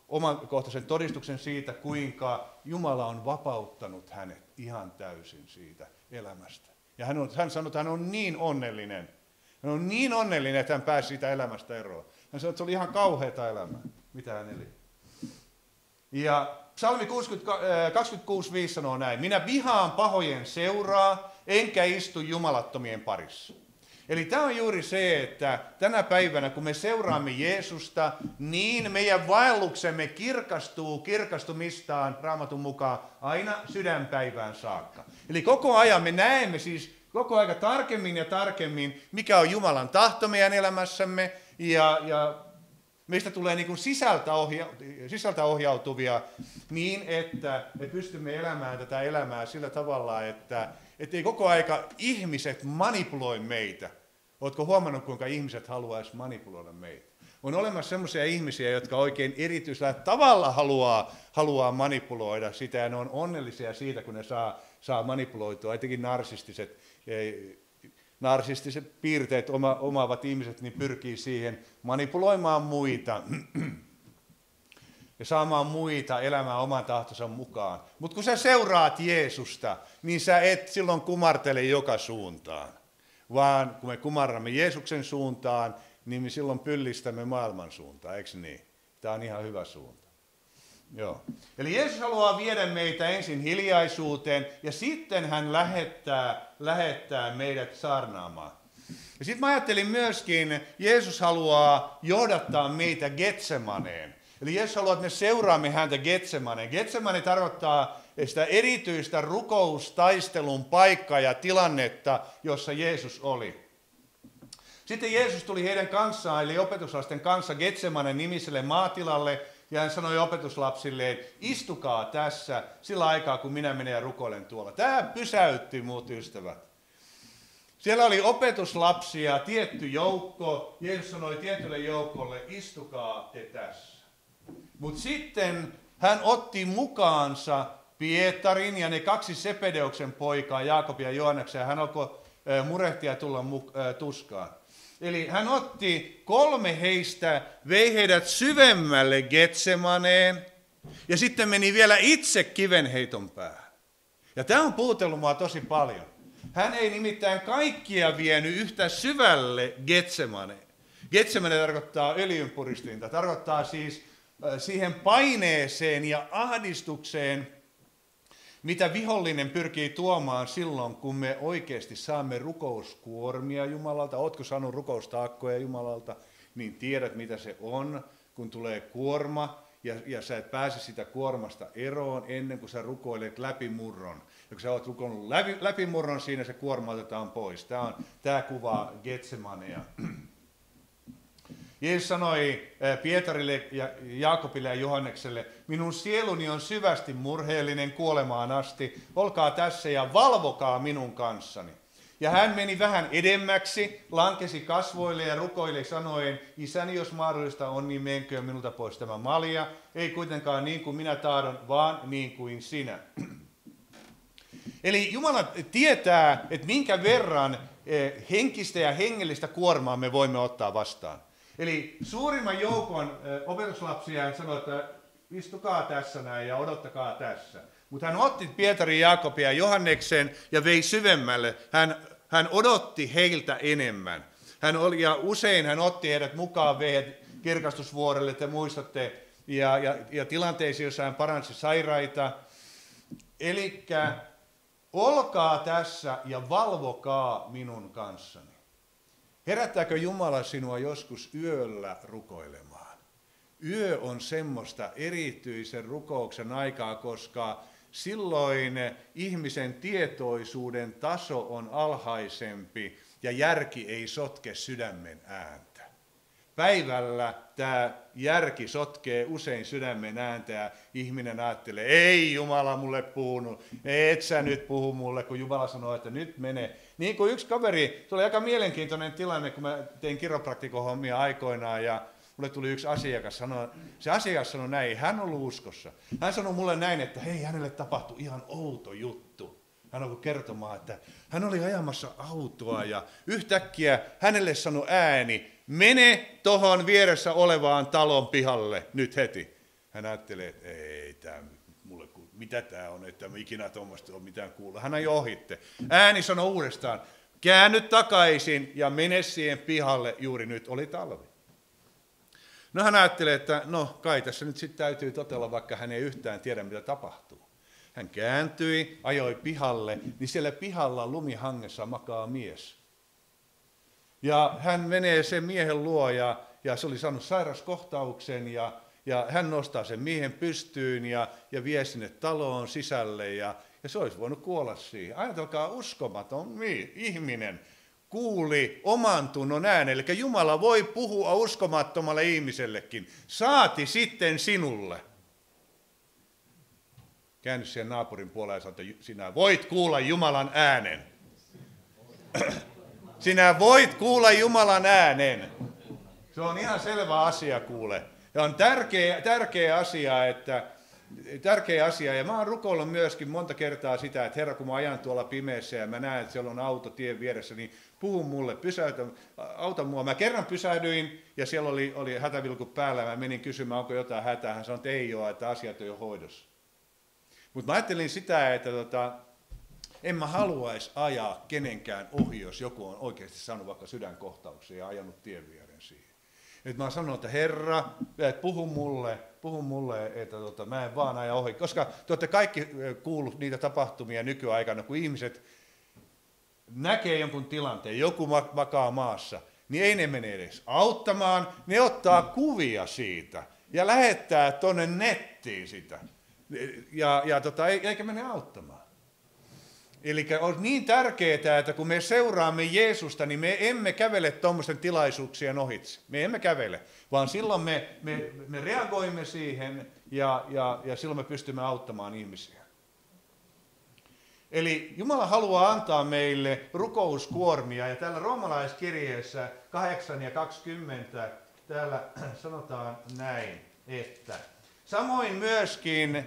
S1: omakohtaisen todistuksen siitä, kuinka Jumala on vapauttanut hänet ihan täysin siitä elämästä. Ja hän sanoi, että hän on niin onnellinen. Hän on niin onnellinen, että hän pääsi siitä elämästä eroon. Hän sanoi, että se oli ihan kauheata elämää, mitä hän eli. Ja Psalmi 26:5 sanoo näin, minä vihaan pahojen seuraa, enkä istu jumalattomien parissa. Eli tämä on juuri se, että tänä päivänä, kun me seuraamme Jeesusta, niin meidän vaelluksemme kirkastuu kirkastumistaan Raamatun mukaan aina sydänpäivään saakka. Eli koko ajan me näemme siis koko ajan tarkemmin ja tarkemmin, mikä on Jumalan tahto meidän elämässämme, ja meistä tulee niin kuin sisältä ohjautuvia niin, että me pystymme elämään tätä elämää sillä tavalla, että ei koko aika ihmiset manipuloi meitä. Oletko huomannut, kuinka ihmiset haluaisi manipuloida meitä? On olemassa sellaisia ihmisiä, jotka oikein erityisellä tavalla haluaa manipuloida sitä, ja ne on onnellisia siitä, kun ne saa manipuloitua. Etenkin narsistiset piirteet omaavat ihmiset niin pyrkii siihen manipuloimaan muita ja saamaan muita elämään oman tahtonsa mukaan. Mutta kun sä seuraat Jeesusta, niin sä et silloin kumartele joka suuntaan, vaan kun me kumarramme Jeesuksen suuntaan, niin me silloin pyllistämme maailman suuntaan, eikö niin? Tämä on ihan hyvä suunta. Joo. Eli Jeesus haluaa viedä meitä ensin hiljaisuuteen ja sitten hän lähettää meidät saarnaamaan. Ja sitten mä ajattelin myöskin, Jeesus haluaa johdattaa meitä Getsemaneen. Eli Jeesus haluaa, että me seuraamme häntä Getsemaneen. Getsemane tarkoittaa sitä erityistä rukoustaistelun paikkaa ja tilannetta, jossa Jeesus oli. Sitten Jeesus tuli heidän kanssaan, eli opetuslasten kanssa Getsemanen nimiselle maatilalle, ja hän sanoi opetuslapsille, istukaa tässä sillä aikaa, kun minä menen ja rukoilen tuolla. Tämä pysäytti muut ystävät. Siellä oli opetuslapsia, tietty joukko. Jeesus sanoi tietylle joukolle, istukaa te tässä. Mutta sitten hän otti mukaansa Pietarin ja ne 2 Sepedeuksen poikaa, Jaakobia ja Johanneksen, ja hän alkoi murehtia ja tulla tuskaan. Eli hän otti 3 heistä, vei heidät syvemmälle Getsemaneen ja sitten meni vielä itse kivenheiton päähän. Ja tämä on puhutellut mua tosi paljon. Hän ei nimittäin kaikkia vienyt yhtä syvälle Getsemaneen. Getsemane tarkoittaa öljynpuristinta, tarkoittaa siis siihen paineeseen ja ahdistukseen, mitä vihollinen pyrkii tuomaan silloin, kun me oikeasti saamme rukouskuormia Jumalalta. Oletko saanut rukoustaakkoja Jumalalta, niin tiedät mitä se on, kun tulee kuorma ja sä et pääse sitä kuormasta eroon ennen kuin sä rukoilet läpimurron. Ja kun sä oot rukoillut läpimurron, siinä se kuorma otetaan pois. Tämä kuvaa Getsemanea. Jeesus sanoi Pietarille ja Jaakobille ja Johannekselle, minun sieluni on syvästi murheellinen kuolemaan asti, olkaa tässä ja valvokaa minun kanssani. Ja hän meni vähän edemmäksi, lankesi kasvoille ja rukoili sanoen, isäni jos mahdollista on, niin menköön minulta pois tämä malja, ei kuitenkaan niin kuin minä tahdon, vaan niin kuin sinä. Eli Jumala tietää, että minkä verran henkistä ja hengellistä kuormaa me voimme ottaa vastaan. Eli suurimman joukon opetuslapsia hän sanoi, että istukaa tässä näin ja odottakaa tässä. Mutta hän otti Pietarin, Jaakobin ja Johanneksen ja vei syvemmälle. Hän odotti heiltä enemmän. Ja usein hän otti heidät mukaan, vei heidät kirkastusvuorelle, te muistatte, ja tilanteisiin, joissa hän paransi sairaita. Elikkä olkaa tässä ja valvokaa minun kanssani. Herättääkö Jumala sinua joskus yöllä rukoilemaan? Yö on semmoista erityisen rukouksen aikaa, koska silloin ihmisen tietoisuuden taso on alhaisempi ja järki ei sotke sydämen ääntä. Päivällä tämä järki sotkee usein sydämen ääntä ja ihminen ajattelee, ei Jumala mulle puhunut, et sä nyt puhu mulle, kun Jumala sanoo, että nyt mene. Niin kuin yksi kaveri, se oli aika mielenkiintoinen tilanne, kun mä tein kiropraktikohommia aikoinaan ja mulle tuli yksi asiakas, se asiakas sanoi näin, hän on ollut uskossa. Hän sanoi mulle näin, että hei, hänelle tapahtui ihan outo juttu. Hän alkoi kertomaan, että hän oli ajamassa autoa ja yhtäkkiä hänelle sanoi ääni, mene tohon vieressä olevaan talon pihalle nyt heti. Hän ajattelee, että ei tämä mulle, mitä tämä on, että ikinä tuommoista ole mitään kuulla. Hän ajoi ohitte. Ääni sanoi uudestaan, käänny takaisin ja mene siihen pihalle, juuri nyt oli talvi. No hän ajattelee, että no kai tässä nyt sitten täytyy totella, vaikka hän ei yhtään tiedä mitä tapahtuu. Hän kääntyi, ajoi pihalle, niin siellä pihalla lumihangessa makaa mies. Ja hän menee sen miehen luo ja se oli saanut sairaskohtauksen ja hän nostaa sen miehen pystyyn ja vie sinne taloon sisälle ja se olisi voinut kuolla siihen. Ajatelkaa, uskomaton ihminen kuuli oman tunnon äänen. Eli Jumala voi puhua uskomattomalle ihmisellekin, saati sitten sinulle. Käänny siihen naapurin puoleen ja sano, että sinä voit kuulla Jumalan äänen. Sinä voit kuulla Jumalan äänen. Se on ihan selvä asia, kuule. Ja on tärkeä asia, ja mä oon rukoillut myöskin monta kertaa sitä, että Herra, kun mä ajan tuolla pimeässä ja mä näen, että siellä on auto tien vieressä, niin puhu mulle, auta mua. Mä kerran pysähdyin ja siellä oli hätävilkku päällä ja mä menin kysymään, onko jotain hätää. Hän sanoi, että ei ole, että asiat on jo hoidossa. Mutta mä ajattelin sitä, että en mä haluaisi ajaa kenenkään ohi, jos joku on oikeasti saanut vaikka sydänkohtauksen ja ajanut tien vieren siihen. Nyt mä sanon, että Herra, puhu mulle, että mä en vaan aja ohi. Koska te olette kaikki kuullut niitä tapahtumia nykyaikana, kun ihmiset näkee jonkun tilanteen, joku makaa maassa, niin ei ne mene edes auttamaan, ne ottaa kuvia siitä ja lähettää tuonne nettiin sitä. Eikä mene auttamaan. Eli on niin tärkeää, että kun me seuraamme Jeesusta, niin me emme kävele tuommoisten tilaisuuksien ohitse. Me emme kävele, vaan silloin me reagoimme siihen ja silloin me pystymme auttamaan ihmisiä. Eli Jumala haluaa antaa meille rukouskuormia, ja täällä roomalaiskirjeessä 8:20 täällä sanotaan näin, että samoin myöskin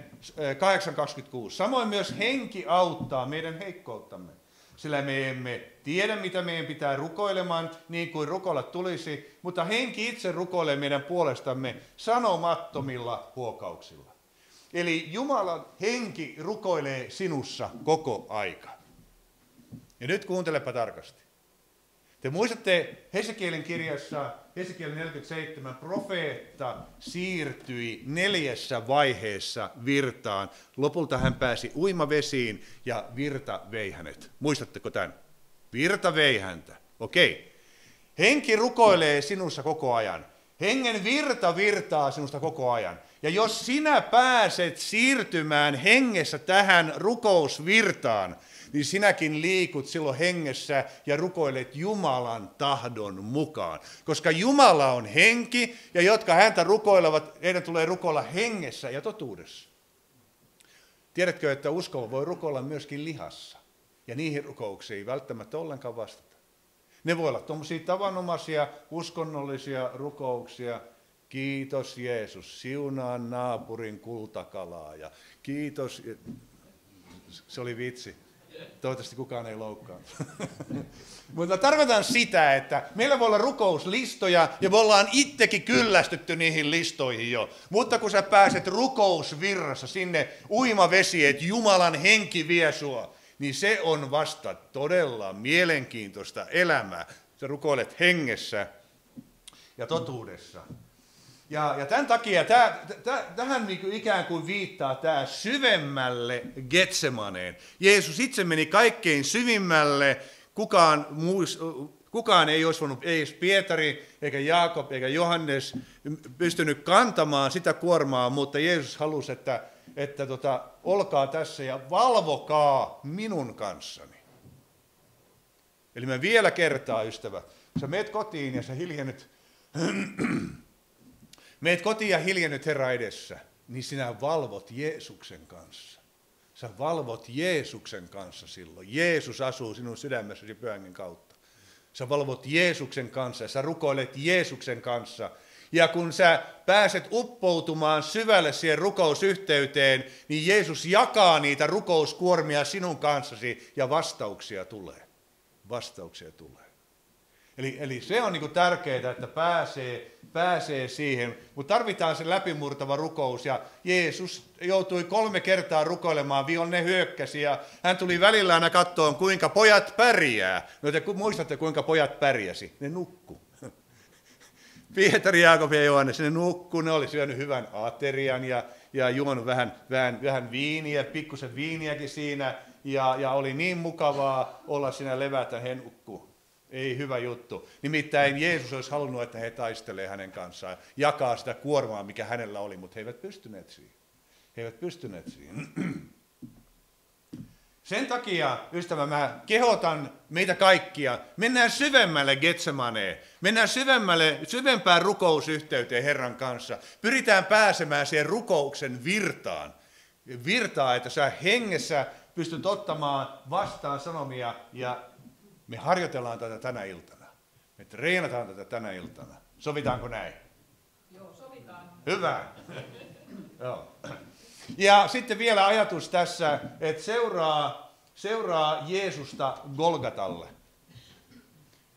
S1: 8:26. Samoin myös henki auttaa meidän heikkouttamme, sillä me emme tiedä, mitä meidän pitää rukoilemaan niin kuin rukoilla tulisi, mutta henki itse rukoilee meidän puolestamme sanomattomilla huokauksilla. Eli Jumalan henki rukoilee sinussa koko aika. Ja nyt kuuntelepa tarkasti. Te muistatte Hesekielin kirjassa, Hesekiel 47, profeetta siirtyi 4 vaiheessa virtaan. Lopulta hän pääsi uimavesiin ja virta vei hänet. Muistatteko tämän? Virta vei häntä. Okei. Henki rukoilee sinussa koko ajan. Hengen virta virtaa sinusta koko ajan. Ja jos sinä pääset siirtymään hengessä tähän rukousvirtaan, niin sinäkin liikut silloin hengessä ja rukoilet Jumalan tahdon mukaan. Koska Jumala on henki, ja jotka häntä rukoilevat, heidän tulee rukoilla hengessä ja totuudessa. Tiedätkö, että uskova voi rukoilla myöskin lihassa, ja niihin rukouksiin ei välttämättä ollenkaan vastata. Ne voi olla tuommoisia tavanomaisia, uskonnollisia rukouksia. Kiitos Jeesus, siunaa naapurin kultakalaa, ja kiitos, se oli vitsi. Toivottavasti kukaan ei loukkaa. Mutta tarkoitan sitä, että meillä voi olla rukouslistoja ja me ollaan itsekin kyllästytty niihin listoihin jo. Mutta kun sä pääset rukousvirrassa sinne uimavesiin, että Jumalan henki vie sua, niin se on vasta todella mielenkiintoista elämää. Sä rukoilet hengessä ja totuudessa. Ja tämän takia tähän niin ikään kuin viittaa tämä syvemmälle Getsemaneen. Jeesus itse meni kaikkein syvimmälle. Kukaan ei olisi voinut, ei edes Pietari, eikä Jaakob, eikä Johannes pystynyt kantamaan sitä kuormaa, mutta Jeesus halusi, että olkaa tässä ja valvokaa minun kanssani. Eli mä vielä kertaa, ystävä, sä meet kotiin ja sä hiljennyt, meet kotiin ja hiljennyt Herran edessä, niin sinä valvot Jeesuksen kanssa. Sä valvot Jeesuksen kanssa silloin. Jeesus asuu sinun sydämessäsi Pyhän Hengen kautta. Sä valvot Jeesuksen kanssa ja sä rukoilet Jeesuksen kanssa. Ja kun sä pääset uppoutumaan syvälle siihen rukousyhteyteen, niin Jeesus jakaa niitä rukouskuormia sinun kanssasi ja vastauksia tulee. Vastauksia tulee. Eli se on niin tärkeää, että pääsee siihen, mutta tarvitaan se läpimurtava rukous. Ja Jeesus joutui 3 kertaa rukoilemaan, vihollinen hyökkäsi ja hän tuli välillä aina katsomaan, kuinka pojat pärjää. No te muistatte, kuinka pojat pärjäsi? Ne nukku. Pietari, Jaakob ja Johannes, ne nukku, ne oli syönyt hyvän aterian ja juonut vähän viiniä, pikkusen viiniäkin siinä. Ja oli niin mukavaa olla siinä levätä, he nukkuu. Ei hyvä juttu. Nimittäin Jeesus olisi halunnut, että he taistelee hänen kanssaan, jakaa sitä kuormaa, mikä hänellä oli, mutta he eivät pystyneet siihen. He eivät pystyneet siihen. Sen takia, ystävä, mä kehotan meitä kaikkia, mennään syvemmälle Getsemaneen, mennään syvempään rukousyhteyteen Herran kanssa. Pyritään pääsemään siihen rukouksen virtaan, että sä hengessä pystyt ottamaan vastaan sanomia ja me harjoitellaan tätä tänä iltana. Me treenataan tätä tänä iltana. Sovitaanko näin?
S2: Joo, sovitaan.
S1: Hyvä. Joo. Ja sitten vielä ajatus tässä, että seuraa Jeesusta Golgatalle.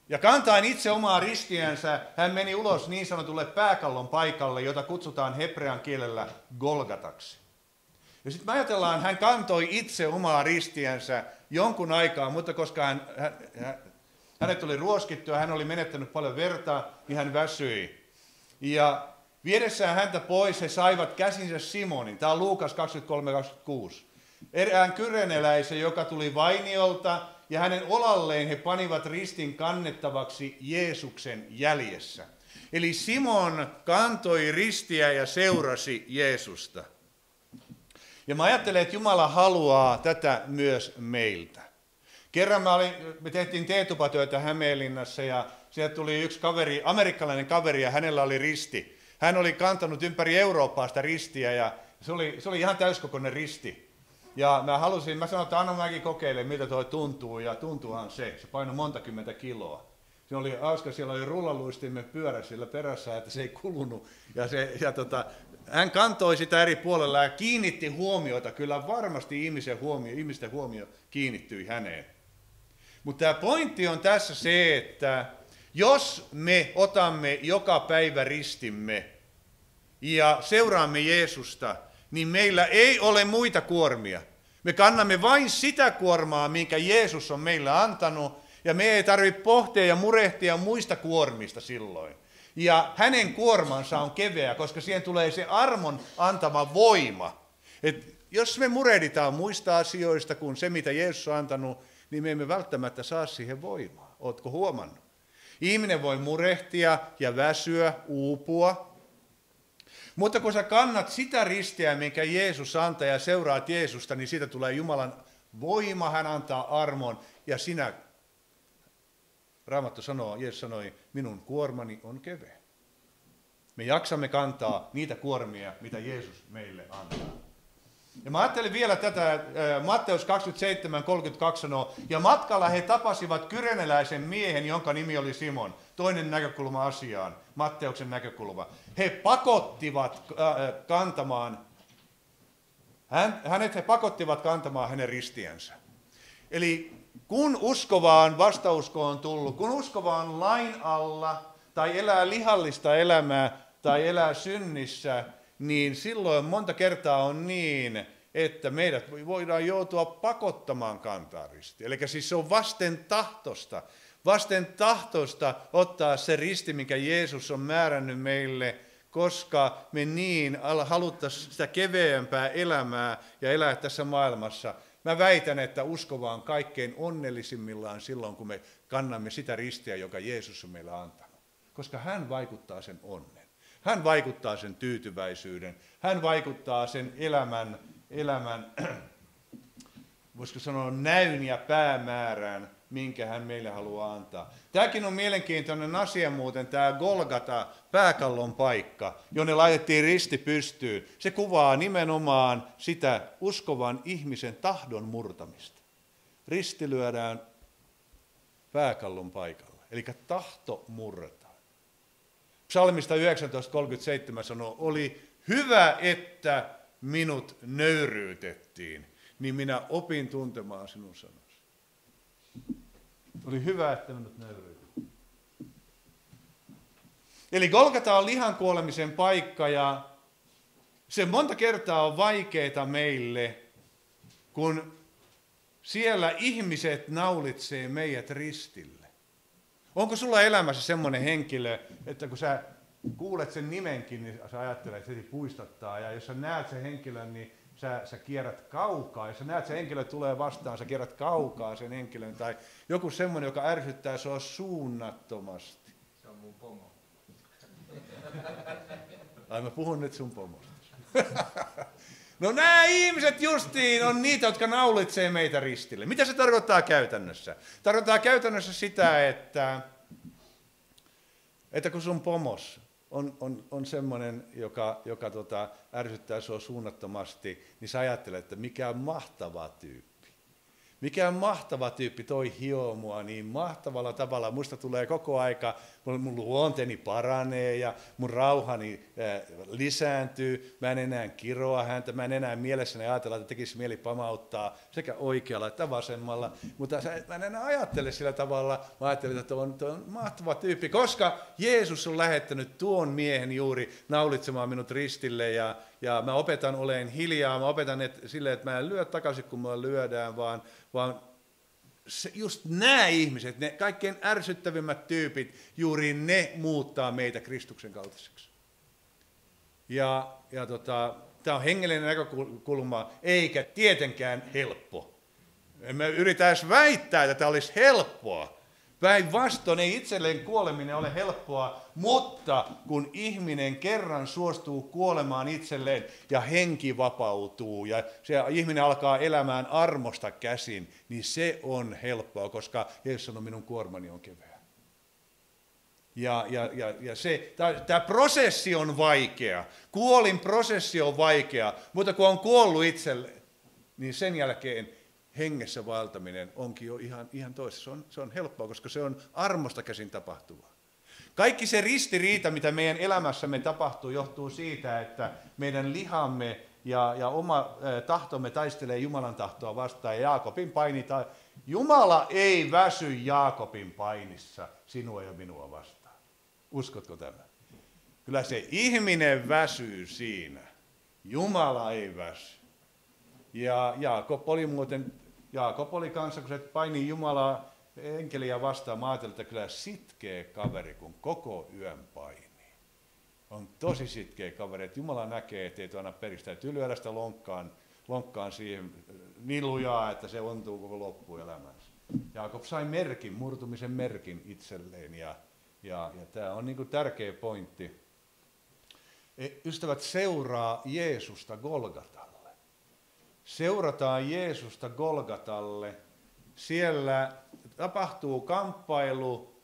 S1: Ja kantaen itse omaa ristiänsä, hän meni ulos niin sanotulle pääkallon paikalle, jota kutsutaan hebrean kielellä Golgataksi. Ja sitten me ajatellaan, hän kantoi itse omaa ristiänsä jonkun aikaa, mutta koska hänet oli ruoskittu ja hän oli menettänyt paljon verta, niin hän väsyi. Ja viedessään häntä pois he saivat käsinsä Simonin. Tämä on Luukas 23-26. Erään kyreneläisen, joka tuli vainiolta, ja hänen olalleen he panivat ristin kannettavaksi Jeesuksen jäljessä. Eli Simon kantoi ristiä ja seurasi Jeesusta. Ja mä ajattelen, että Jumala haluaa tätä myös meiltä. Kerran me tehtiin teetupatyötä Hämeenlinnassa ja sieltä tuli yksi kaveri, amerikkalainen kaveri ja hänellä oli risti. Hän oli kantanut ympäri Eurooppaa sitä ristiä ja se oli ihan täyskokoinen risti. Ja mä sanoin, että anna mäkin kokeilen, miltä toi tuntuu ja tuntuuhan se painoi monta kymmentä kiloa. Se oli hauska, siellä oli rullaluistimme pyörä sillä perässä, että se ei kulunut. Hän kantoi sitä eri puolella ja kiinnitti huomiota, kyllä varmasti ihmisten huomio kiinnittyi häneen. Mutta tämä pointti on tässä se, että jos me otamme joka päivä ristimme ja seuraamme Jeesusta, niin meillä ei ole muita kuormia. Me kannamme vain sitä kuormaa, minkä Jeesus on meille antanut, ja me ei tarvitse pohtia ja murehtia muista kuormista silloin. Ja hänen kuormansa on keveä, koska siihen tulee se armon antama voima. Et jos me murehditaan muista asioista kuin se, mitä Jeesus on antanut, niin me emme välttämättä saa siihen voimaa. Ootko huomannut? Ihminen voi murehtia ja väsyä, uupua. Mutta kun sä kannat sitä ristiä, minkä Jeesus antaa ja seuraat Jeesusta, niin siitä tulee Jumalan voima, hän antaa armon ja sinä, Raamattu sanoo, Jeesus sanoi, minun kuormani on keveä. Me jaksamme kantaa niitä kuormia, mitä Jeesus meille antaa. Ja mä ajattelin vielä tätä, Matteus 27:32 sanoo, ja matkalla he tapasivat kyreneläisen miehen, jonka nimi oli Simon. Toinen näkökulma asiaan, Matteuksen näkökulma. He pakottivat kantamaan hänen ristiänsä. Eli kun uskova on vastauskoon tullut, kun uskova on lain alla tai elää lihallista elämää tai elää synnissä, niin silloin monta kertaa on niin, että meidät voidaan joutua pakottamaan kantaa risti. Eli siis se on vasten tahtosta ottaa se risti, mikä Jeesus on määrännyt meille, koska me niin haluttaisiin sitä keveämpää elämää ja elää tässä maailmassa. Mä väitän, että uskova on kaikkein onnellisimmillaan silloin, kun me kannamme sitä ristiä, joka Jeesus on meille antanut. Koska hän vaikuttaa sen onnen. Hän vaikuttaa sen tyytyväisyyden. Hän vaikuttaa sen elämän voisiko sanoa näyn ja päämäärään, minkä hän meille haluaa antaa. Tämäkin on mielenkiintoinen asia muuten, tämä Golgata, pääkallon paikka, jonne laitettiin risti pystyyn. Se kuvaa nimenomaan sitä uskovan ihmisen tahdon murtamista. Risti lyödään pääkallon paikalle, eli tahto murretaan. Psalmista 19:37 sanoo, oli hyvä, että minut nöyryytettiin, niin minä opin tuntemaan sinun sanasi. Oli hyvä, että minut nöyryytettiin. Eli Golgata on lihan kuolemisen paikka ja se monta kertaa on vaikeaa meille, kun siellä ihmiset naulitsee meidät ristille. Onko sulla elämässä semmoinen henkilö, että kun sä kuulet sen nimenkin, niin sä ajattelet, että se puistattaa. Ja jos sä näet sen henkilön, niin sä kierrät kaukaa. Jos sä näet sen henkilö tulee vastaan, sä kierrät kaukaa sen henkilön. Tai joku semmoinen, joka ärsyttää sua suunnattomasti.
S3: Se on mun pomo.
S1: Ai mä puhun nyt sun pomosta. No nämä ihmiset justiin on niitä, jotka naulitsee meitä ristille. Mitä se tarkoittaa käytännössä? Tarkoittaa käytännössä sitä, että kun sun pomos on semmoinen, joka ärsyttää sua suunnattomasti, niin sä ajattelet, että mikä mahtava tyyppi. Mikä mahtava tyyppi, toi hioo mua niin mahtavalla tavalla. Musta tulee koko aika, mun luonteeni paranee ja mun rauhani lisääntyy. Mä en enää kiroa häntä, mä en enää mielessäni ajatella, että tekisi mieli pamauttaa sekä oikealla että vasemmalla. Mutta mä en enää ajattele sillä tavalla, mä ajattelen, että toi on mahtava tyyppi, koska Jeesus on lähettänyt tuon miehen juuri naulitsemaan minut ristille ja mä opetan olemaan hiljaa, mä opetan silleen, että mä en lyö takaisin, kun mä lyödään, vaan just nämä ihmiset, ne kaikkein ärsyttävimmät tyypit, juuri ne muuttaa meitä Kristuksen kaltaiseksi. Tämä on hengellinen näkökulma, eikä tietenkään helppo. Emme yritä edes väittää, että tämä olisi helppoa. Päinvastoin ei itselleen kuoleminen ole helppoa, mutta kun ihminen kerran suostuu kuolemaan itselleen ja henki vapautuu ja se ihminen alkaa elämään armosta käsin, niin se on helppoa, koska Jeesus sanoo, minun kuormani on keveä. Tämä prosessi on vaikea, kuolin prosessi on vaikea, mutta kun on kuollut itselleen, niin sen jälkeen hengessä vaeltaminen onkin jo ihan toista. Se on helppoa, koska se on armosta käsin tapahtuvaa. Kaikki se ristiriita, mitä meidän elämässämme tapahtuu, johtuu siitä, että meidän lihamme ja oma tahtomme taistelee Jumalan tahtoa vastaan. Ja Jaakobin paini, Jumala ei väsy Jaakobin painissa sinua ja minua vastaan. Uskotko tämän? Kyllä se ihminen väsyy siinä. Jumala ei väsy. Ja Jaakob oli kanssa, kun se paini Jumalaa enkeliä vastaan, mä ajattelin, että kyllä sitkeä kaveri, kun koko yön painii. On tosi sitkeä kaveri, että Jumala näkee, ettei tuo anna peristä, että lyödä sitä lonkkaan siihen niin lujaa, että se ontuu koko loppuelämänsä. Jaakob sai murtumisen merkin itselleen, ja tämä on niin kuin tärkeä pointti. Ystävät, seuraa Jeesusta Golgatalle. Seurataan Jeesusta Golgatalle. Siellä tapahtuu kamppailu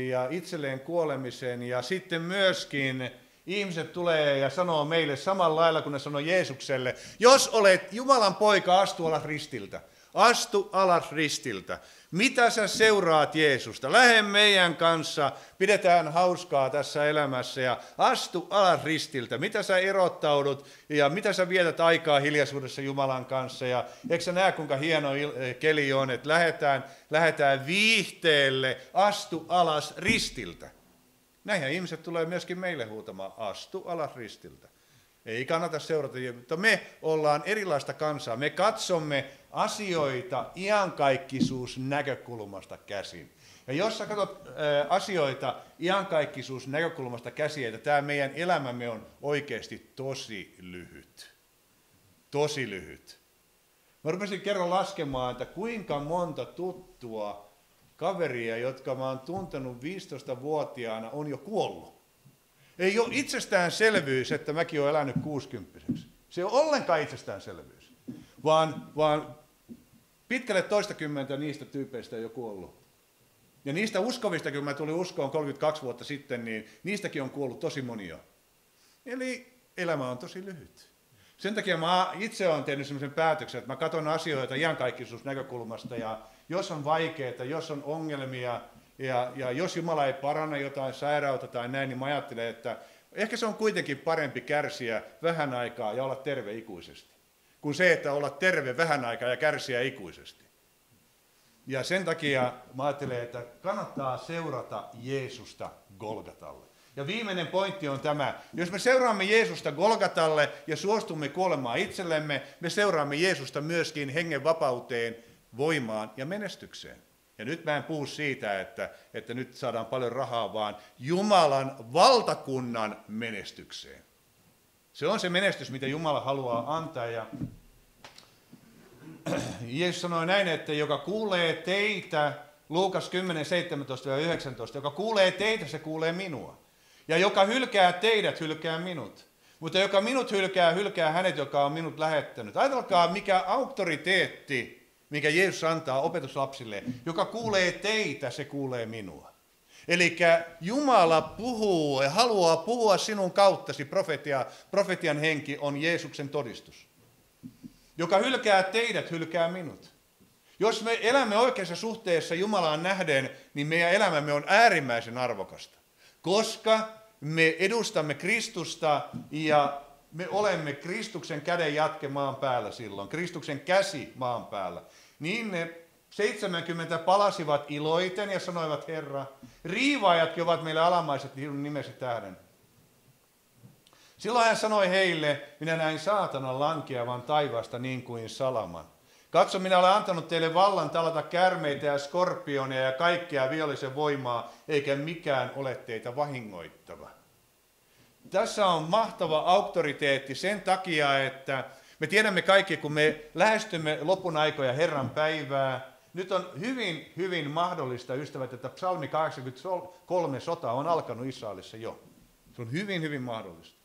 S1: ja itselleen kuolemisen ja sitten myöskin ihmiset tulee ja sanoo meille samalla lailla kuin ne sanoo Jeesukselle, jos olet Jumalan poika, astu alas ristiltä. Astu alas ristiltä. Mitä sä seuraat Jeesusta? Lähde meidän kanssa, pidetään hauskaa tässä elämässä ja astu alas ristiltä. Mitä sä erottaudut ja mitä sä vietät aikaa hiljaisuudessa Jumalan kanssa? Ja eikö sä näe, kuinka hieno keli on, että lähdetään viihteelle, astu alas ristiltä. Näinhän ihmiset tulee myöskin meille huutamaan, astu alas ristiltä. Ei kannata seurata, mutta me ollaan erilaista kansaa. Me katsomme asioita iankaikkisuusnäkökulmasta käsin. Ja jos sä katsot asioita iankaikkisuusnäkökulmasta käsin, että tämä meidän elämämme on oikeasti tosi lyhyt. Tosi lyhyt. Mä rupesin kerran laskemaan, että kuinka monta tuttua kaveria, jotka mä oon tuntenut 15-vuotiaana, on jo kuollut. Ei ole itsestäänselvyys, että mäkin olen elänyt 60-vuotiaaksi. Se ei ole ollenkaan itsestäänselvyys, vaan pitkälle toistakymmentä niistä tyypeistä on jo kuollut. Ja niistä uskovista, kun mä tulin uskoon 32 vuotta sitten, niin niistäkin on kuollut tosi monia. Eli elämä on tosi lyhyt. Sen takia mä itse olen tehnyt sellaisen päätöksen, että mä katson asioita iankaikkisuusnäkökulmasta, ja jos on vaikeaa, jos on ongelmia, ja jos Jumala ei paranna jotain sairautta tai näin, niin mä ajattelen, että ehkä se on kuitenkin parempi kärsiä vähän aikaa ja olla terve ikuisesti, kuin se, että olla terve vähän aikaa ja kärsiä ikuisesti. Ja sen takia mä ajattelen, että kannattaa seurata Jeesusta Golgatalle. Ja viimeinen pointti on tämä, jos me seuraamme Jeesusta Golgatalle ja suostumme kuolemaan itsellemme, me seuraamme Jeesusta myöskin hengen vapauteen, voimaan ja menestykseen. Ja nyt mä en puhu siitä, että nyt saadaan paljon rahaa, vaan Jumalan valtakunnan menestykseen. Se on se menestys, mitä Jumala haluaa antaa. Ja Jeesus sanoi näin, että joka kuulee teitä, Luukas 10, 17-19, joka kuulee teitä, se kuulee minua. Ja joka hylkää teidät, hylkää minut. Mutta joka minut hylkää, hylkää hänet, joka on minut lähettänyt. Ajatelkaa, mikä auktoriteetti, minkä Jeesus antaa opetuslapsille. Joka kuulee teitä, se kuulee minua. Eli Jumala puhuu ja haluaa puhua sinun kauttasi. Profetian henki on Jeesuksen todistus. Joka hylkää teidät, hylkää minut. Jos me elämme oikeassa suhteessa Jumalaan nähden, niin meidän elämämme on äärimmäisen arvokasta. Koska me edustamme Kristusta ja me olemme Kristuksen käden jatke maan päällä silloin, Kristuksen käsi maan päällä. Niin ne 70 palasivat iloiten ja sanoivat, Herra, riivaajatkin ovat meille alamaiset sinun nimesi tähden. Silloin hän sanoi heille, minä näin saatanan lankeavan taivaasta niin kuin salaman. Katso, minä olen antanut teille vallan tallata käärmeitä ja skorpioneja ja kaikkea vihollisen voimaa, eikä mikään ole teitä vahingoittava. Tässä on mahtava auktoriteetti sen takia, että me tiedämme kaikki, kun me lähestymme lopun aikoja Herran päivää. Nyt on hyvin, hyvin mahdollista, ystävät, että psalmi 83 sota on alkanut Israelissa jo. Se on hyvin, hyvin mahdollista.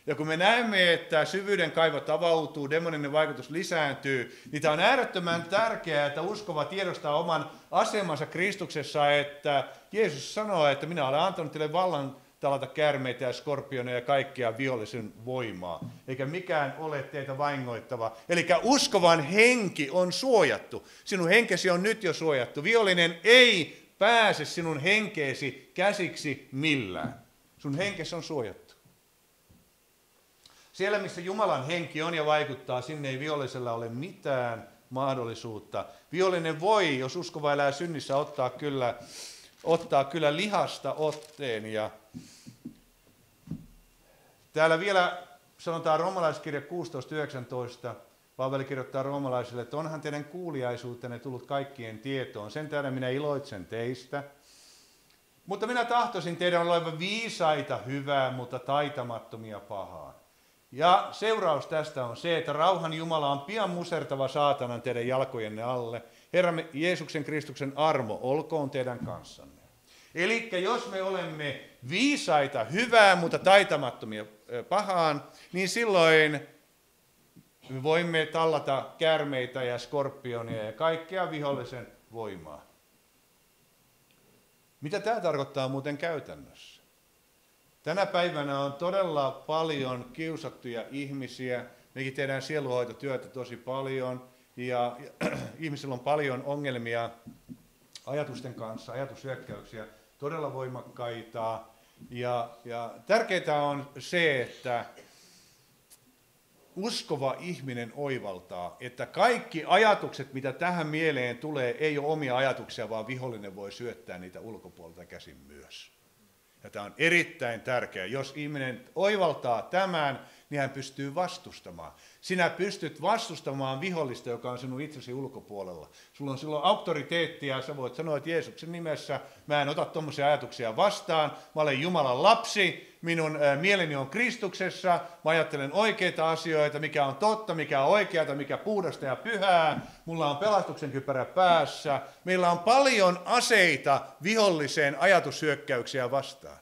S1: Ja kun me näemme, että syvyyden kaivot avautuu, demoninen vaikutus lisääntyy, niin tämä on äärettömän tärkeää, että uskova tiedostaa oman asemansa Kristuksessa, että Jeesus sanoo, että minä olen antanut teille vallan tallata käärmeitä ja skorpioneja ja kaikkea vihollisen voimaa, eikä mikään ole teitä vahingoittava. Eli uskovan henki on suojattu. Sinun henkesi on nyt jo suojattu. Vihollinen ei pääse sinun henkeesi käsiksi millään. Sun henkesi on suojattu. Siellä, missä Jumalan henki on ja vaikuttaa, sinne ei vihollisella ole mitään mahdollisuutta. Vihollinen voi, jos uskova elää synnissä, ottaa kyllä lihasta otteen. Ja täällä vielä sanotaan roomalaiskirja 16.19. Paavali kirjoittaa roomalaisille, että onhan teidän kuuliaisuutenne tullut kaikkien tietoon. Sen tähden minä iloitsen teistä. Mutta minä tahtoisin teidän olevan viisaita hyvää, mutta taitamattomia pahaan. Ja seuraus tästä on se, että rauhan Jumala on pian musertava saatanan teidän jalkojenne alle. Herramme Jeesuksen Kristuksen armo olkoon teidän kanssanne. Eli jos me olemme viisaita hyvää, mutta taitamattomia pahaan, niin silloin me voimme tallata käärmeitä ja skorpionia ja kaikkea vihollisen voimaa. Mitä tämä tarkoittaa muuten käytännössä? Tänä päivänä on todella paljon kiusattuja ihmisiä. Mekin tehdään sielunhoitotyötä tosi paljon ja ihmisillä on paljon ongelmia ajatusten kanssa, ajatushyökkäyksiä, todella voimakkaita. Ja tärkeää on se, että uskova ihminen oivaltaa, että kaikki ajatukset, mitä tähän mieleen tulee, ei ole omia ajatuksia, vaan vihollinen voi syöttää niitä ulkopuolelta käsin myös. Ja tämä on erittäin tärkeää. Jos ihminen oivaltaa tämän, niin hän pystyy vastustamaan. Sinä pystyt vastustamaan vihollista, joka on sinun itsesi ulkopuolella. Sulla on silloin auktoriteettia, sä voit sanoa, että Jeesuksen nimessä mä en ota tuommoisia ajatuksia vastaan. Mä olen Jumalan lapsi, minun mieleni on Kristuksessa, mä ajattelen oikeita asioita, mikä on totta, mikä on oikeata, mikä puhdasta ja pyhää. Mulla on pelastuksen kypärä päässä. Meillä on paljon aseita viholliseen ajatushyökkäyksiä vastaan.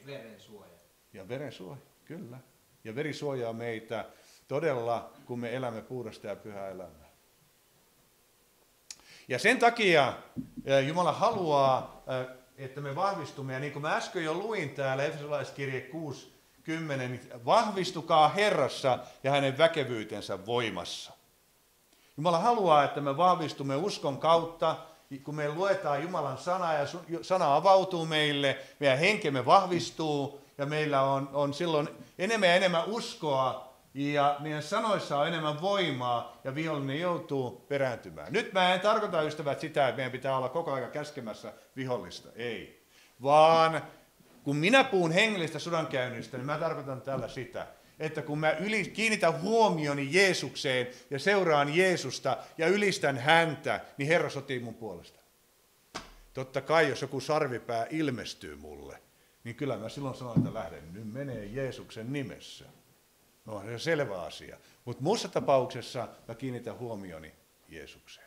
S3: Verensuoja.
S1: Ja verensuoja, kyllä. Ja veri suojaa meitä todella, kun me elämme puhdasta ja pyhää elämää. Ja sen takia Jumala haluaa, että me vahvistumme. Ja niin kuin mä äsken jo luin täällä Efesolaiskirje 6:10, niin vahvistukaa Herrassa ja hänen väkevyytensä voimassa. Jumala haluaa, että me vahvistumme uskon kautta. Kun me luetaan Jumalan sanaa ja sana avautuu meille, meidän henkemme vahvistuu ja meillä on silloin enemmän ja enemmän uskoa ja meidän sanoissa on enemmän voimaa ja vihollinen joutuu perääntymään. Nyt mä en tarkoita, ystävät, sitä, että meidän pitää olla koko ajan käskemässä vihollista. Ei. Vaan kun minä puhun hengellistä sodankäynnistä, niin mä tarkoitan tällä sitä, että kun mä kiinnitän huomioni Jeesukseen ja seuraan Jeesusta ja ylistän häntä, niin Herra sotii mun puolesta. Totta kai, jos joku sarvipää ilmestyy mulle, niin kyllä mä silloin sanon, että lähden nyt menee Jeesuksen nimessä. No on se selvä asia. Mutta muussa tapauksessa mä kiinnitän huomioni Jeesukseen.